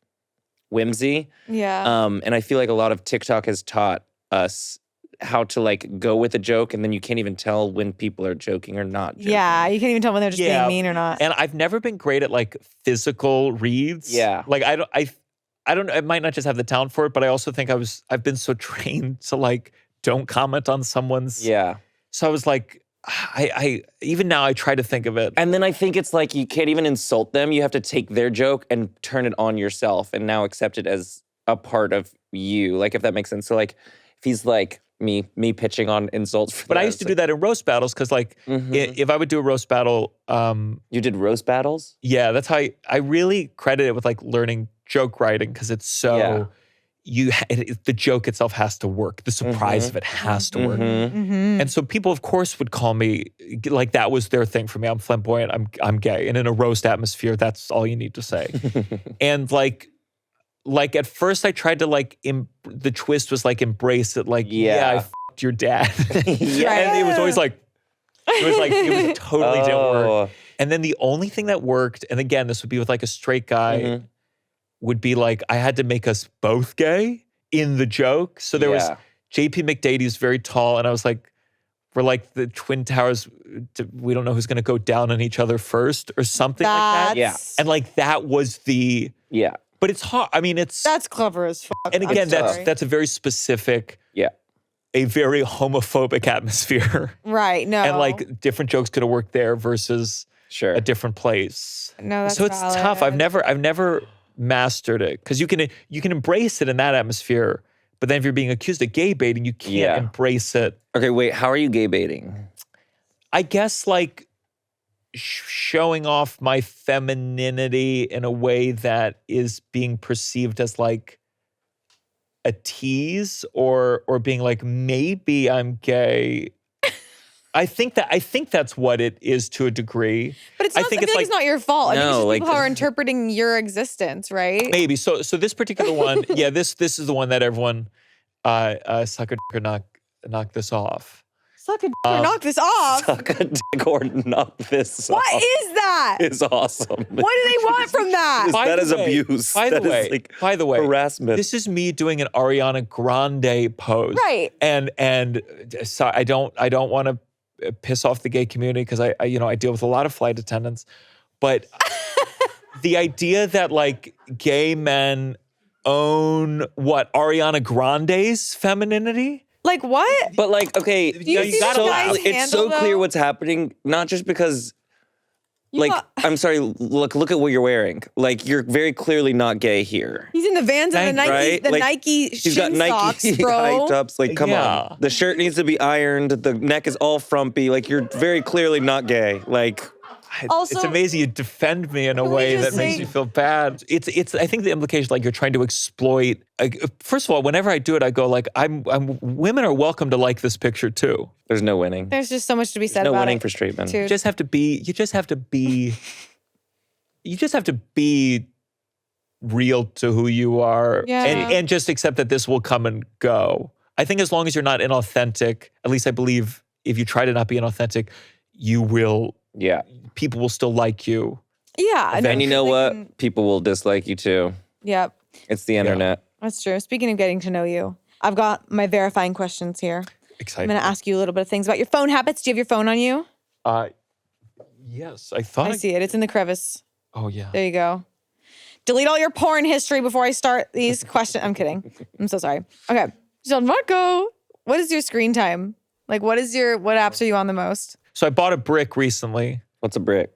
whimsy. Yeah. And I feel like a lot of TikTok has taught us how to like go with a joke, and then you can't even tell when people are joking or not joking. Yeah, you can't even tell when they're just being mean or not. And I've never been great at like physical reads. Yeah. Like I don't. I might not just have the talent for it, but I also think I've been so trained to like don't comment on someone's. Yeah. So I was like, I even now I try to think of it. And then I think it's like you can't even insult them. You have to take their joke and turn it on yourself, and now accept it as a part of you. Like if that makes sense. So like if he's like me pitching on insults. But I used to do that in roast battles because like if I would do a roast battle. You did roast battles? Yeah, that's how I really credit it with like learning joke writing because it's so the joke itself has to work. The surprise of it has to work. And so people, of course, would call me, like that was their thing for me. I'm flamboyant, I'm gay. And in a roast atmosphere, that's all you need to say. And like at first I tried to the twist was like embrace it. Like, I f***ed your dad. And it was always like, it totally didn't work. And then the only thing that worked, and again, this would be with like a straight guy, would be like, I had to make us both gay in the joke. So there was JP McDady is very tall. And I was like, we're like the Twin Towers. We don't know who's going to go down on each other first or something like that. Yeah. And like, that was the, but it's hard. I mean, that's clever as fuck. And again, that's a very specific, a very homophobic atmosphere. Right, no. And like different jokes could have worked there versus a different place. No, that's so it's tough. I've never mastered it because you can embrace it in that atmosphere, but then if you're being accused of gay baiting, you can't embrace it. Okay, wait. How are you gay baiting? I guess like showing off my femininity in a way that is being perceived as like a tease or being like, maybe I'm gay. I think that's what it is to a degree. But it's not, I feel like it's not your fault. No, I think it's just people who are interpreting your existence, right? Maybe. So this particular one, this is the one that everyone suck a dick or knock this off. Suck a dick or knock this off? Suck a dick or knock this off. What is that? It's awesome. What do they want from that? That is abuse. By the way, harassment. This is me doing an Ariana Grande pose. Right. And so I don't want to piss off the gay community because I deal with a lot of flight attendants, but the idea that like gay men own Ariana Grande's femininity? Like what? But like, okay, it's so clear what's happening, not just because I'm sorry, look at what you're wearing. Like, you're very clearly not gay here. He's in the Vans and the Nike, right? Nike he's got shin Nike socks, bro. high tops. Like, come on. The shirt needs to be ironed. The neck is all frumpy. Like, you're very clearly not gay. Like, also, it's amazing you defend me in a way that makes you feel bad. It's. I think the implication, like you're trying to exploit. First of all, whenever I do it, I go like, women are welcome to like this picture too. There's no winning. There's just so much to be said about it. No winning for straight men. You just have to be real to who you are, and just accept that this will come and go. I think as long as you're not inauthentic, at least I believe if you try to not be inauthentic, you will. Yeah. People will still like you. Yeah. And you know what? People will dislike you too. Yep. It's the internet. That's true. Speaking of getting to know you, I've got my verifying questions here. Exciting. I'm going to ask you a little bit of things about your phone habits. Do you have your phone on you? Yes. I thought I see it. It's in the crevice. Oh, yeah. There you go. Delete all your porn history before I start these questions. I'm kidding. I'm so sorry. Okay. Gianmarco, what is your screen time? Like, what apps are you on the most? So I bought a brick recently. What's a brick?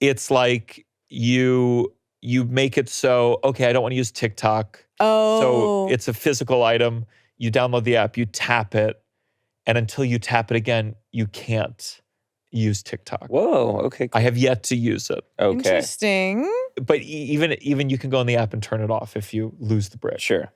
It's like you make it so, okay, I don't want to use TikTok. Oh. So it's a physical item. You download the app, you tap it, and until you tap it again, you can't use TikTok. Whoa, okay. I have yet to use it. Okay. Interesting. But even you can go in the app and turn it off if you lose the brick. Sure.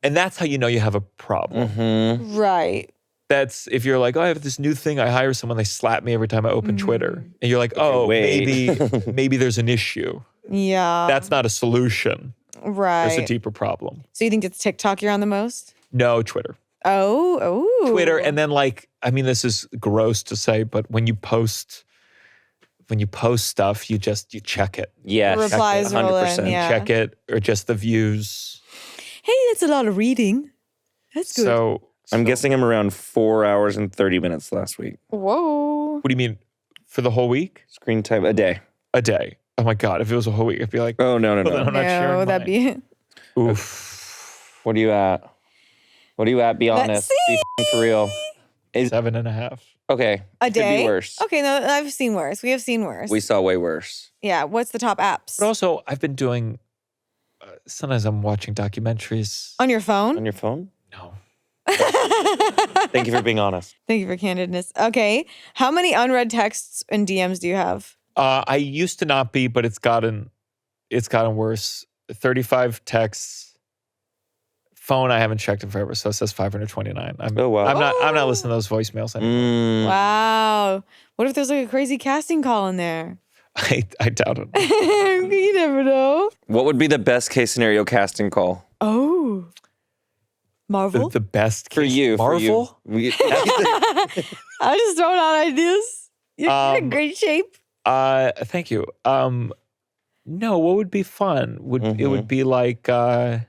And that's how you know you have a problem. Mm-hmm. Right. That's if you're like, oh, I have this new thing. I hire someone, they slap me every time I open Twitter. And you're like, oh, maybe there's an issue. Yeah. That's not a solution. Right. There's a deeper problem. So you think it's TikTok you're on the most? No, Twitter. Oh. Twitter. And then this is gross to say, but when you post stuff, you check it. Yes. Replies 100%. Yeah. Check it, or just the views. Hey, that's a lot of reading. That's good. So I'm guessing I'm around 4 hours and 30 minutes last week. Whoa. What do you mean? For the whole week? Screen time a day. A day. Oh my God. If it was a whole week, I'd be like, oh, no. I'm not sharing that'd be. Oof. What are you at? Be honest. Be for real. 7.5. Okay. A day? Could be worse. Okay, no, I've seen worse. We have seen worse. We saw way worse. Yeah, what's the top apps? But also, I've been doing, sometimes I'm watching documentaries. On your phone? On your phone? No. Thank you for being honest. Thank you for candidness. Okay. How many unread texts and DMs do you have? I used to not be, but it's gotten worse. 35 texts, Phone, I haven't checked in forever, so it says 529. Oh, wow. I'm not listening to those voicemails anymore. Wow. What if there's like a crazy casting call in there? I doubt it. You never know. What would be the best case scenario casting call? Oh. Marvel? The best For case- you. Marvel? For you. I'm just throwing out ideas. You're in great shape. Thank you. No, what would be fun? It would be like a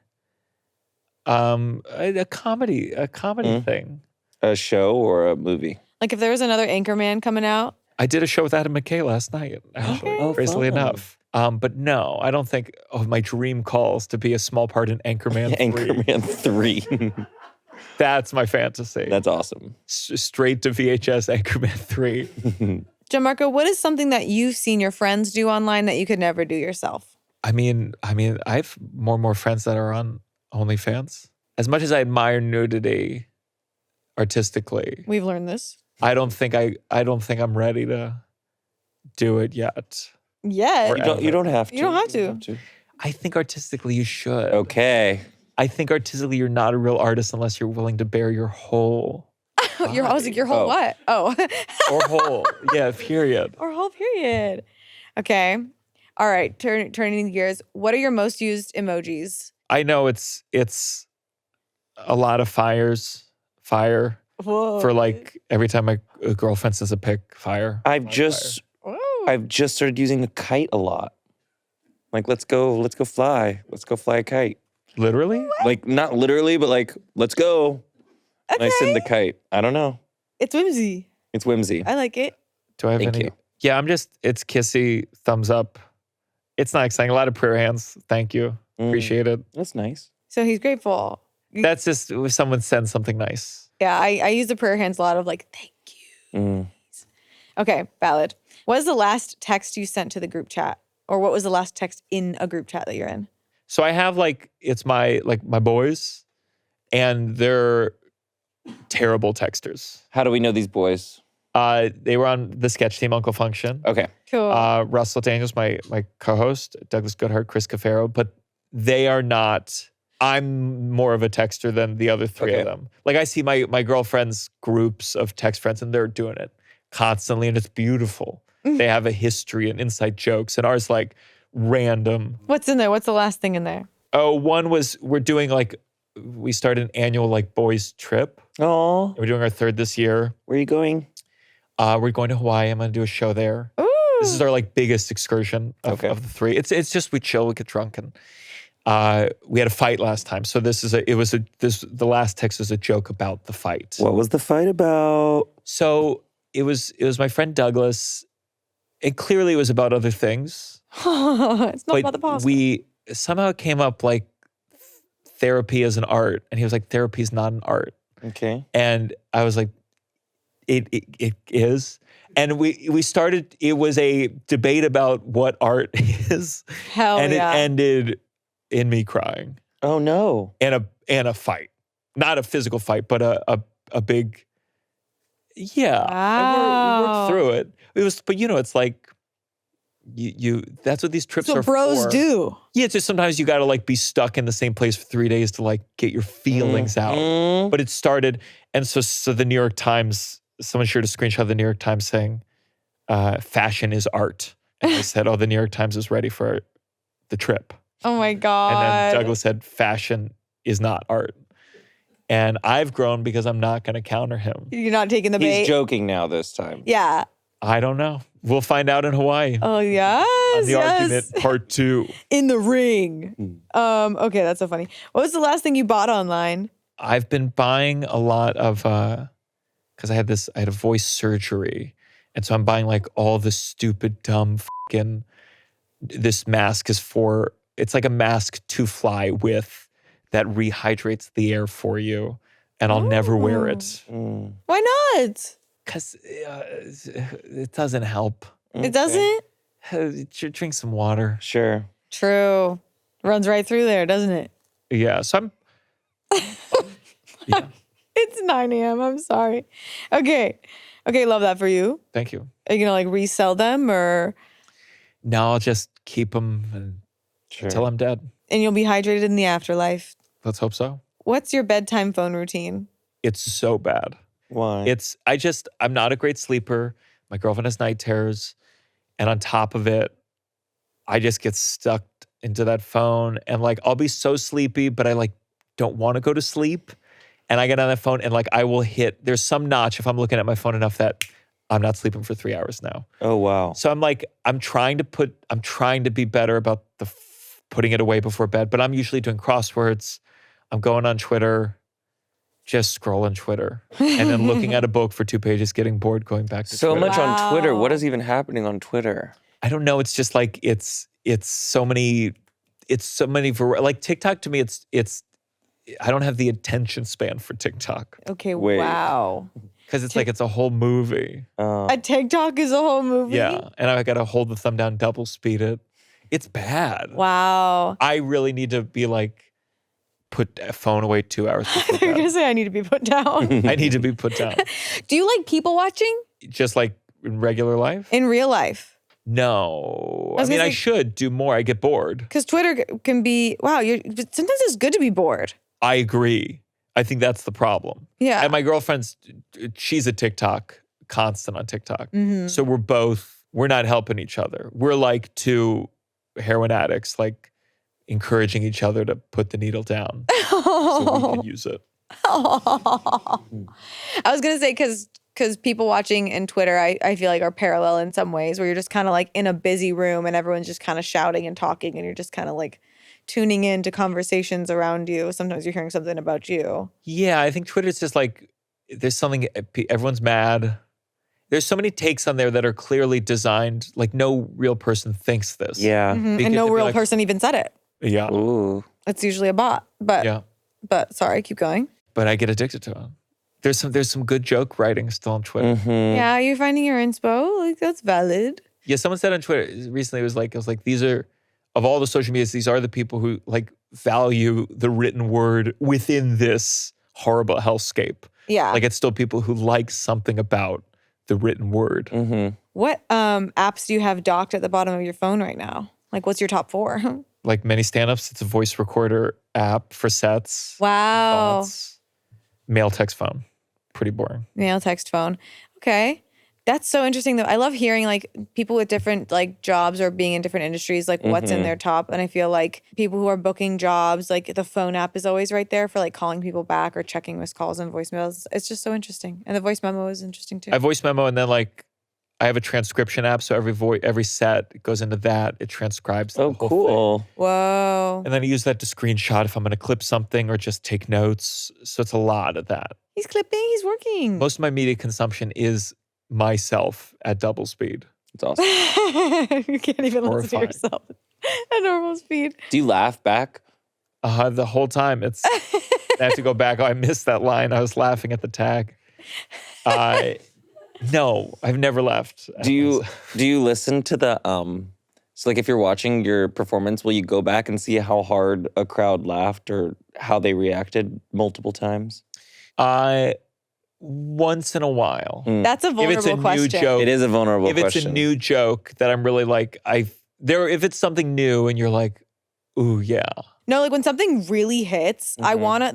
comedy thing. A show or a movie? Like if there was another Anchorman coming out. I did a show with Adam McKay last night, actually, Oh, crazily fun. enough. But no, I don't think my dream calls to be a small part in Anchorman 3. Anchorman 3. That's my fantasy. That's awesome. Straight to VHS Anchorman 3. Gianmarco, what is something that you've seen your friends do online that you could never do yourself? I mean, I have more and more friends that are on OnlyFans. As much as I admire nudity artistically, We've learned this. I don't think I'm ready to do it yet. Yeah. You don't have to. You don't have to. I think artistically you should. Okay. I think artistically you're not a real artist unless you're willing to bear your whole I was like, your whole Oh. what? Oh. or whole. Yeah, period. Or whole period. Okay. All right. Turning gears. What are your most used emojis? I know it's a lot of fire Whoa. for like every time my girlfriend says a pic, fire. I've just started using a kite a lot. Like, let's go fly. Let's go fly a kite. Literally? Like, not literally, but like, let's go. And I send the kite. I don't know. It's whimsy. It's whimsy. I like it. Do I have Thank any? you. Yeah, it's kissy, thumbs up. It's not exciting. A lot of prayer hands. Thank you. Appreciate it. That's nice. So he's grateful. That's just if someone sends something nice. Yeah, I use the prayer hands a lot of like, thank you. Okay, valid. What is the last text you sent to the group chat? Or what was the last text in a group chat that you're in? So I have it's my boys, and they're terrible texters. How do we know these boys? They were on the sketch team, Uncle Function. Okay. Cool. Russell Daniels, my co-host, Douglas Goodhart, Chris Cafaro, but they are not. I'm more of a texter than the other three of them. Like I see my girlfriend's groups of text friends, and they're doing it constantly, and it's beautiful. They have a history and inside jokes, and ours like random. What's in there? What's the last thing in there? Oh, one was we're doing we started an annual boys trip. Oh, We're doing our third this year. where are you going? We're going to Hawaii. I'm going to do a show there. Ooh. This is our biggest excursion of the three. It's just we chill, we get drunk, and we had a fight last time. So the last text was a joke about the fight. What was the fight about? So it was my friend Douglas. And clearly it was about other things. It's not But about the pasta. we somehow came up therapy as an art. And he was like, therapy is not an art. Okay. And I was like, it is. And we started, it was a debate about what art is. Hell and yeah. it ended in me crying. Oh no. And a fight. Not a physical fight, but a big, yeah. Wow. We worked through it. But it's like, you that's what these trips That's are what bros for. do. Yeah, it's just sometimes you gotta be stuck in the same place for 3 days to get your feelings out. But it started, and so the New York Times, someone shared a screenshot of the New York Times saying, fashion is art. And I said, oh, the New York Times is ready for the trip. Oh my God. And then Douglas said, fashion is not art. And I've grown because I'm not gonna counter him. You're not taking the bait. He's joking now this time. Yeah. I don't know. We'll find out in Hawaii. Oh yes. On the argument part 2. In the ring. Okay, that's so funny. What was the last thing you bought online? I've been buying a lot of, because I had a voice surgery. And so I'm buying all the stupid, dumb this mask is it's like a mask to fly with that rehydrates the air for you. And I'll never wear it. Why not? Because it doesn't help. It doesn't? Drink some water. Sure. True. Runs right through there, doesn't it? Yeah, so I'm... yeah, It's 9 a.m. I'm sorry. Okay, love that for you. thank you. Are you going to resell them or... No, I'll just keep them Sure. until I'm dead. And you'll be hydrated in the afterlife. Let's hope so. What's your bedtime phone routine? It's so bad. Why? I'm not a great sleeper. My girlfriend has night terrors. And on top of it, I just get stuck into that phone. And like, I'll be so sleepy, but I like don't want to go to sleep. And I get on that phone and like, there's some notch if I'm looking at my phone enough that I'm not sleeping for 3 hours now. Oh, wow. So I'm like, I'm trying to be better about putting it away before bed, but I'm usually doing crosswords. I'm going on Twitter, just scrolling Twitter, and then looking at a book for 2 pages, getting bored, going back to so Twitter. much on Twitter. What is even happening on Twitter? I don't know. It's just like, it's so many, like TikTok to me, I don't have the attention span for TikTok. Okay, Wait. wow. Because it's like, it's a whole movie. A TikTok is a whole movie? Yeah. And I got to hold the thumb down, double speed it. It's bad. Wow. I really need to be like, put a phone away 2 hours before You're going to bed. say I need to be put down. I need to be put down. Do you like people watching Just like in regular life? in real life? No. I was I mean, gonna I say- should do more. I get bored. Because Twitter can be, but sometimes it's good to be bored. I agree. I think that's the problem. Yeah. And my girlfriend's, she's a TikTok, constant on TikTok. Mhm. So we're not helping each other. We're like two heroin addicts, like encouraging each other to put the needle down so we can use it. I was going to say, because people watching in Twitter, I feel like are parallel in some ways where you're just kind of like in a busy room and everyone's just kind of shouting and talking and you're just kind of like tuning in to conversations around you. Sometimes you're hearing something about you. Yeah, I think Twitter's just like, there's something, everyone's mad. There's so many takes on there that are clearly designed, like no real person thinks this. Yeah. Mhm. They And get no to be real like- person even said it. Yeah. Ooh. It's usually a bot. But Yeah. but sorry, keep going. But I get addicted to it. There's some good joke writing still on Twitter. Mm-hmm. Yeah, you're finding your inspo. Like that's valid. Yeah, someone said on Twitter recently, I was like, these are, of all the social medias, these are the people who like value the written word within this horrible hellscape. Yeah. Like it's still people who like something about the written word. Mm-hmm. What apps do you have docked at the bottom of your phone right now? Like what's your top 4? Like many stand-ups, it's a voice recorder app for sets. Wow. Thoughts. Mail text phone. Pretty boring. Mail, text, phone. Okay. That's so interesting though. I love hearing like people with different like jobs or being in different industries, like what's in their top. And I feel like people who are booking jobs, like the phone app is always right there for like calling people back or checking missed calls and voicemails. It's just so interesting. And the voice memo is interesting too. I voice memo and then like I have a transcription app. So every set goes into that. It transcribes the Oh, whole thing. cool. Whoa. And then I use that to screenshot if I'm going to clip something or just take notes. So it's a lot of that. He's clipping, he's working. Most of my media consumption is myself at double speed. It's awesome. You can't even listen to Horrifying. yourself at normal speed. Do you laugh back? The whole time I have to go back. Oh, I missed that line. I was laughing at the tag. No, I've never laughed. Do you listen to the so like if you're watching your performance, will you go back and see how hard a crowd laughed or how they reacted multiple times? Once in a while. That's a vulnerable If it's a question. new joke, It is a vulnerable if it's question. a new joke that I'm really like, if it's something new and you're like, ooh, yeah. No, like when something really hits,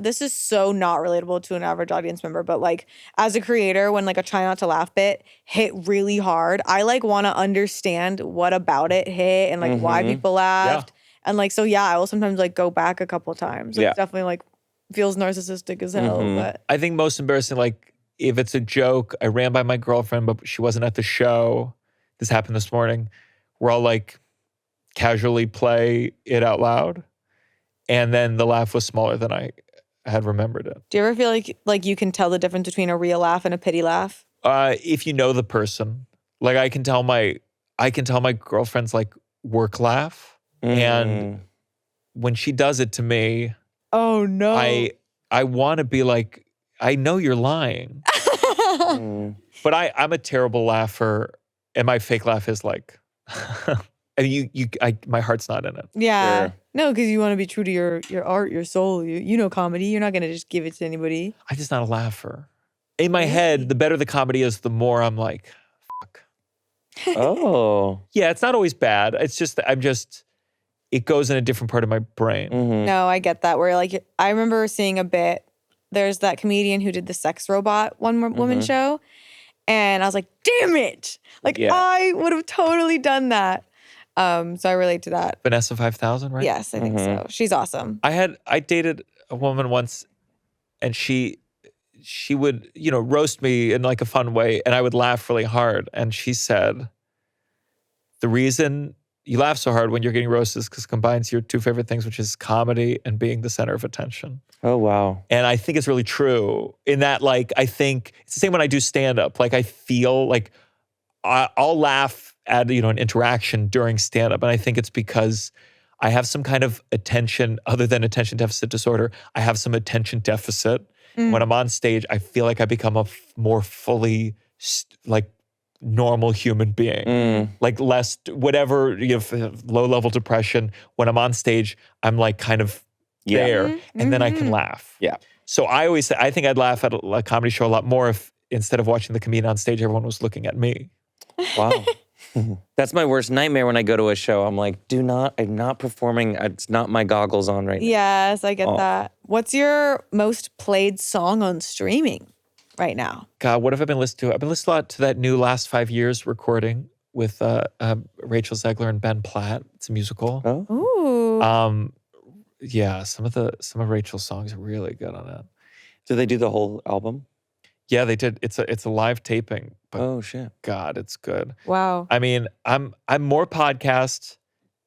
this is so not relatable to an average audience member, but like as a creator, when like a try not to laugh bit hit really hard, I like want to understand what about it hit and like why people laughed. And like, so yeah, I will sometimes like go back a couple times. Like, Yeah. It's definitely like feels narcissistic as hell, but I think most embarrassing, like if it's a joke, I ran by my girlfriend, but she wasn't at the show. This happened this morning. We're all like casually play it out loud. And then the laugh was smaller than I had remembered it. do you ever feel like you can tell the difference between a real laugh and a pity laugh? If you know the person, like I can tell my girlfriend's like work laugh. And when she does it to me, Oh no. I want to be like, I know you're lying. But I'm a terrible laugher. And my fake laugh is like, and my heart's not in it. Yeah. Sure. No, because you want to be true to your art, your soul. You know comedy. You're not going to just give it to anybody. I'm just not a laugher. In my head, the better the comedy is, the more I'm like, fuck. Oh. Yeah, it's not always bad. It's just, it goes in a different part of my brain. No, I get that. Where like I remember seeing a bit. There's that comedian who did the sex robot woman show, and I was like, damn it! Like I would have totally done that. So I relate to that. Vanessa 5000, right? Yes, I think so. She's awesome. I dated a woman once, and she would, roast me in like a fun way, and I would laugh really hard. And she said, the reason you laugh so hard when you're getting roasted is because it combines your two favorite things, which is comedy and being the center of attention. Oh, wow. And I think it's really true in that, like, I think it's the same when I do stand-up. Like, I feel like I'll laugh at, an interaction during stand-up. And I think it's because I have some kind of attention, other than attention deficit disorder, I have some attention deficit. When I'm on stage, I feel like I become a more fully, like, normal human being. Like less, whatever, low-level depression. When I'm on stage, I'm like kind of there, and then I can laugh. Yeah. So I always say, I think I'd laugh at a comedy show a lot more if instead of watching the comedian on stage, everyone was looking at me. Wow. That's my worst nightmare when I go to a show. I'm like, I'm not performing. It's not my goggles on right now. Yes, I get that. What's your most played song on streaming right now? God, what have I been listening to? I've been listening a lot to that new Last 5 Years recording with Rachel Zegler and Ben Platt. It's a musical. Ooh. Yeah, some of Rachel's songs are really good on it. Do they do the whole album? Yeah, they did. It's a live taping. But oh shit. God, it's good. Wow. I mean, I'm more podcast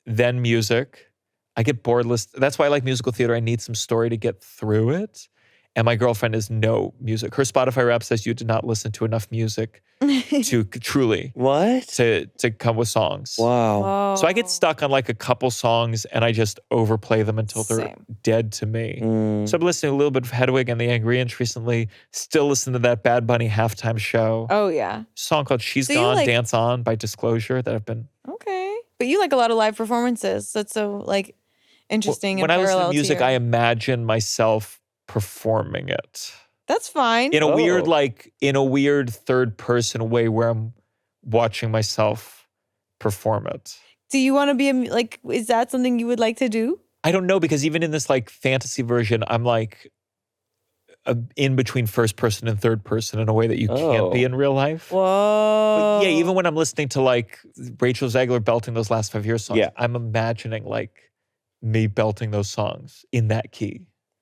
than music. I get bored listening. That's why I like musical theater. I need some story to get through it. And my girlfriend is no music. Her Spotify rap says you did not listen to enough music to truly to come with songs. Wow. Whoa. So I get stuck on like a couple songs and I just overplay them until they're dead to me. So I've been listening to a little bit of Hedwig and the Angry Inch recently. Still listening to that Bad Bunny halftime show. Oh yeah. A song called She's So Gone, Dance On by Disclosure that I've been. Okay. But you like a lot of live performances. That's so like interesting. When I listen to music, your... I imagine myself performing it. That's fine. In a weird third person way where I'm watching myself perform it. Do you want to be is that something you would like to do? I don't know, because even in this like fantasy version, I'm like in between first person and third person in a way that you can't be in real life. Whoa. But yeah, even when I'm listening to like Rachel Zegler belting those Last 5 Years songs, I'm imagining like me belting those songs in that key.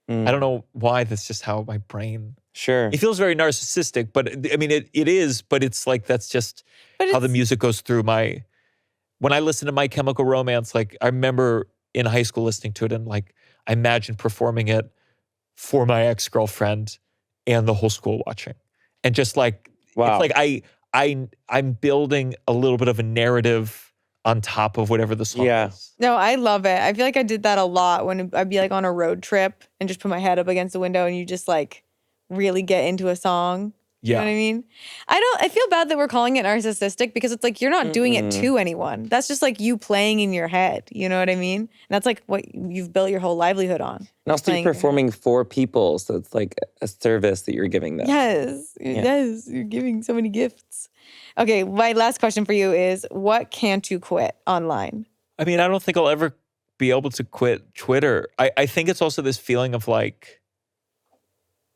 I don't know why. That's just how my brain. Sure. It feels very narcissistic, but I mean, it is, but it's like, that's just how the music goes through my, when I listen to My Chemical Romance, like I remember in high school listening to it and like, I imagine performing it for my ex-girlfriend and the whole school watching. And just like, it's like I'm building a little bit of a narrative on top of whatever the song is. No, I love it. I feel like I did that a lot when I'd be like on a road trip and just put my head up against the window and you just like really get into a song. You know what I mean? I feel bad that we're calling it narcissistic because it's like you're not doing it to anyone. That's just like you playing in your head. You know what I mean? And that's like what you've built your whole livelihood on. And also you're performing for people. So it's like a service that you're giving them. Yes. Yes. You're giving so many gifts. Okay. My last question for you is, what can't you quit online? I mean, I don't think I'll ever be able to quit Twitter. I think it's also this feeling of like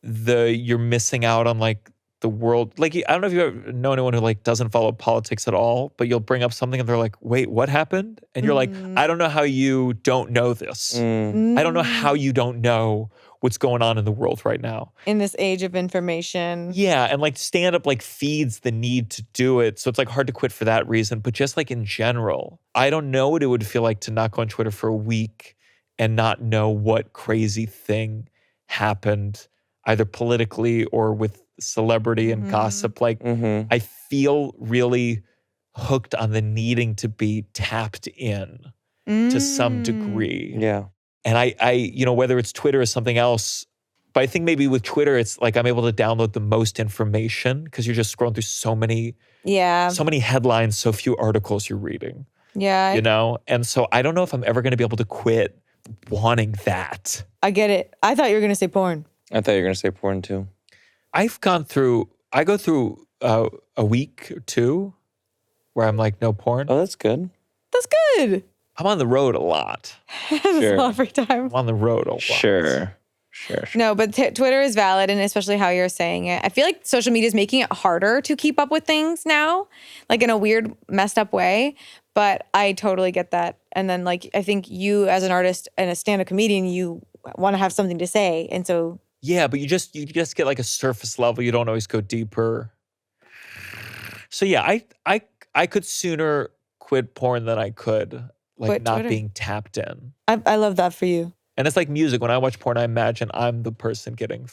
you're missing out on like the world. Like, I don't know if you ever know anyone who like doesn't follow politics at all, but you'll bring up something and they're like, wait, what happened? And you're like, I don't know how you don't know this. I don't know how you don't know what's going on in the world right now. In this age of information. Yeah, and like stand up like feeds the need to do it. So it's like hard to quit for that reason. But just like in general, I don't know what it would feel like to not go on Twitter for a week and not know what crazy thing happened, either politically or with celebrity and gossip. Like I feel really hooked on the needing to be tapped in to some degree. Yeah. And I whether it's Twitter or something else, but I think maybe with Twitter, it's like I'm able to download the most information because you're just scrolling through so many headlines, so few articles you're reading. Yeah. And so I don't know if I'm ever going to be able to quit wanting that. I get it. I thought you were going to say porn. I thought you were going to say porn too. I go through a week or two where I'm like, no porn. Oh, that's good. That's good. I'm on the road a lot. It's a lot of free time. I'm on the road a lot. Sure. No, but Twitter is valid, and especially how you're saying it. I feel like social media is making it harder to keep up with things now, like in a weird, messed up way. But I totally get that. And then, like, I think you as an artist and a stand-up comedian, you want to have something to say, and so yeah, but you just get like a surface level. You don't always go deeper. So yeah, I could sooner quit porn than I could like quit not Twitter. being tapped in. I love that for you. And it's like music. When I watch porn, I imagine I'm the person getting.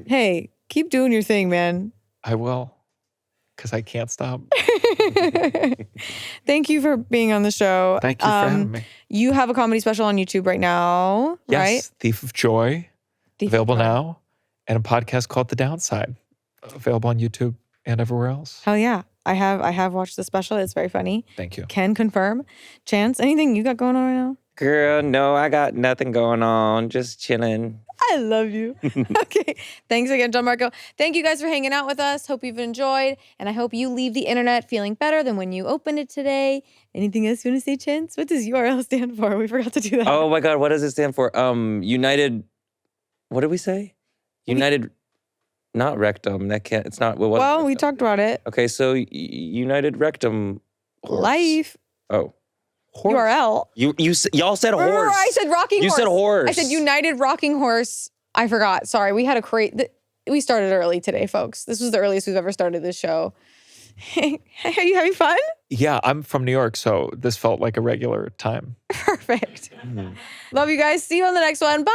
Hey, keep doing your thing, man. I will, because I can't stop. Thank you for being on the show. Thank you for having me. You have a comedy special on YouTube right now, Yes, right? Thief of Joy, Thief of available Joy. now, and a podcast called The Downside, available on YouTube and everywhere else. Hell yeah. I have watched the special. It's very funny. Thank you. Can confirm. Chance, anything you got going on right now? Girl, no, I got nothing going on. Just chilling. I love you. Okay. Thanks again, Gianmarco. Thank you guys for hanging out with us. Hope you've enjoyed. And I hope you leave the internet feeling better than when you opened it today. Anything else you want to say, Chance? What does URL stand for? We forgot to do that. Oh my God, what does it stand for? United, what did we say? United, not rectum. That can't, it's not, what was Well, rectum? we talked about it. Okay, so United Rectum. Horse. Life. Oh. Horse. URL. Y'all said horse. Remember, I said rocking You horse. said horse. I said United Rocking Horse. I forgot. Sorry. We had we started early today, folks. This was the earliest we've ever started this show. Are you having fun? Yeah, I'm from New York, so this felt like a regular time. Perfect. Love you guys. See you on the next one. Bye.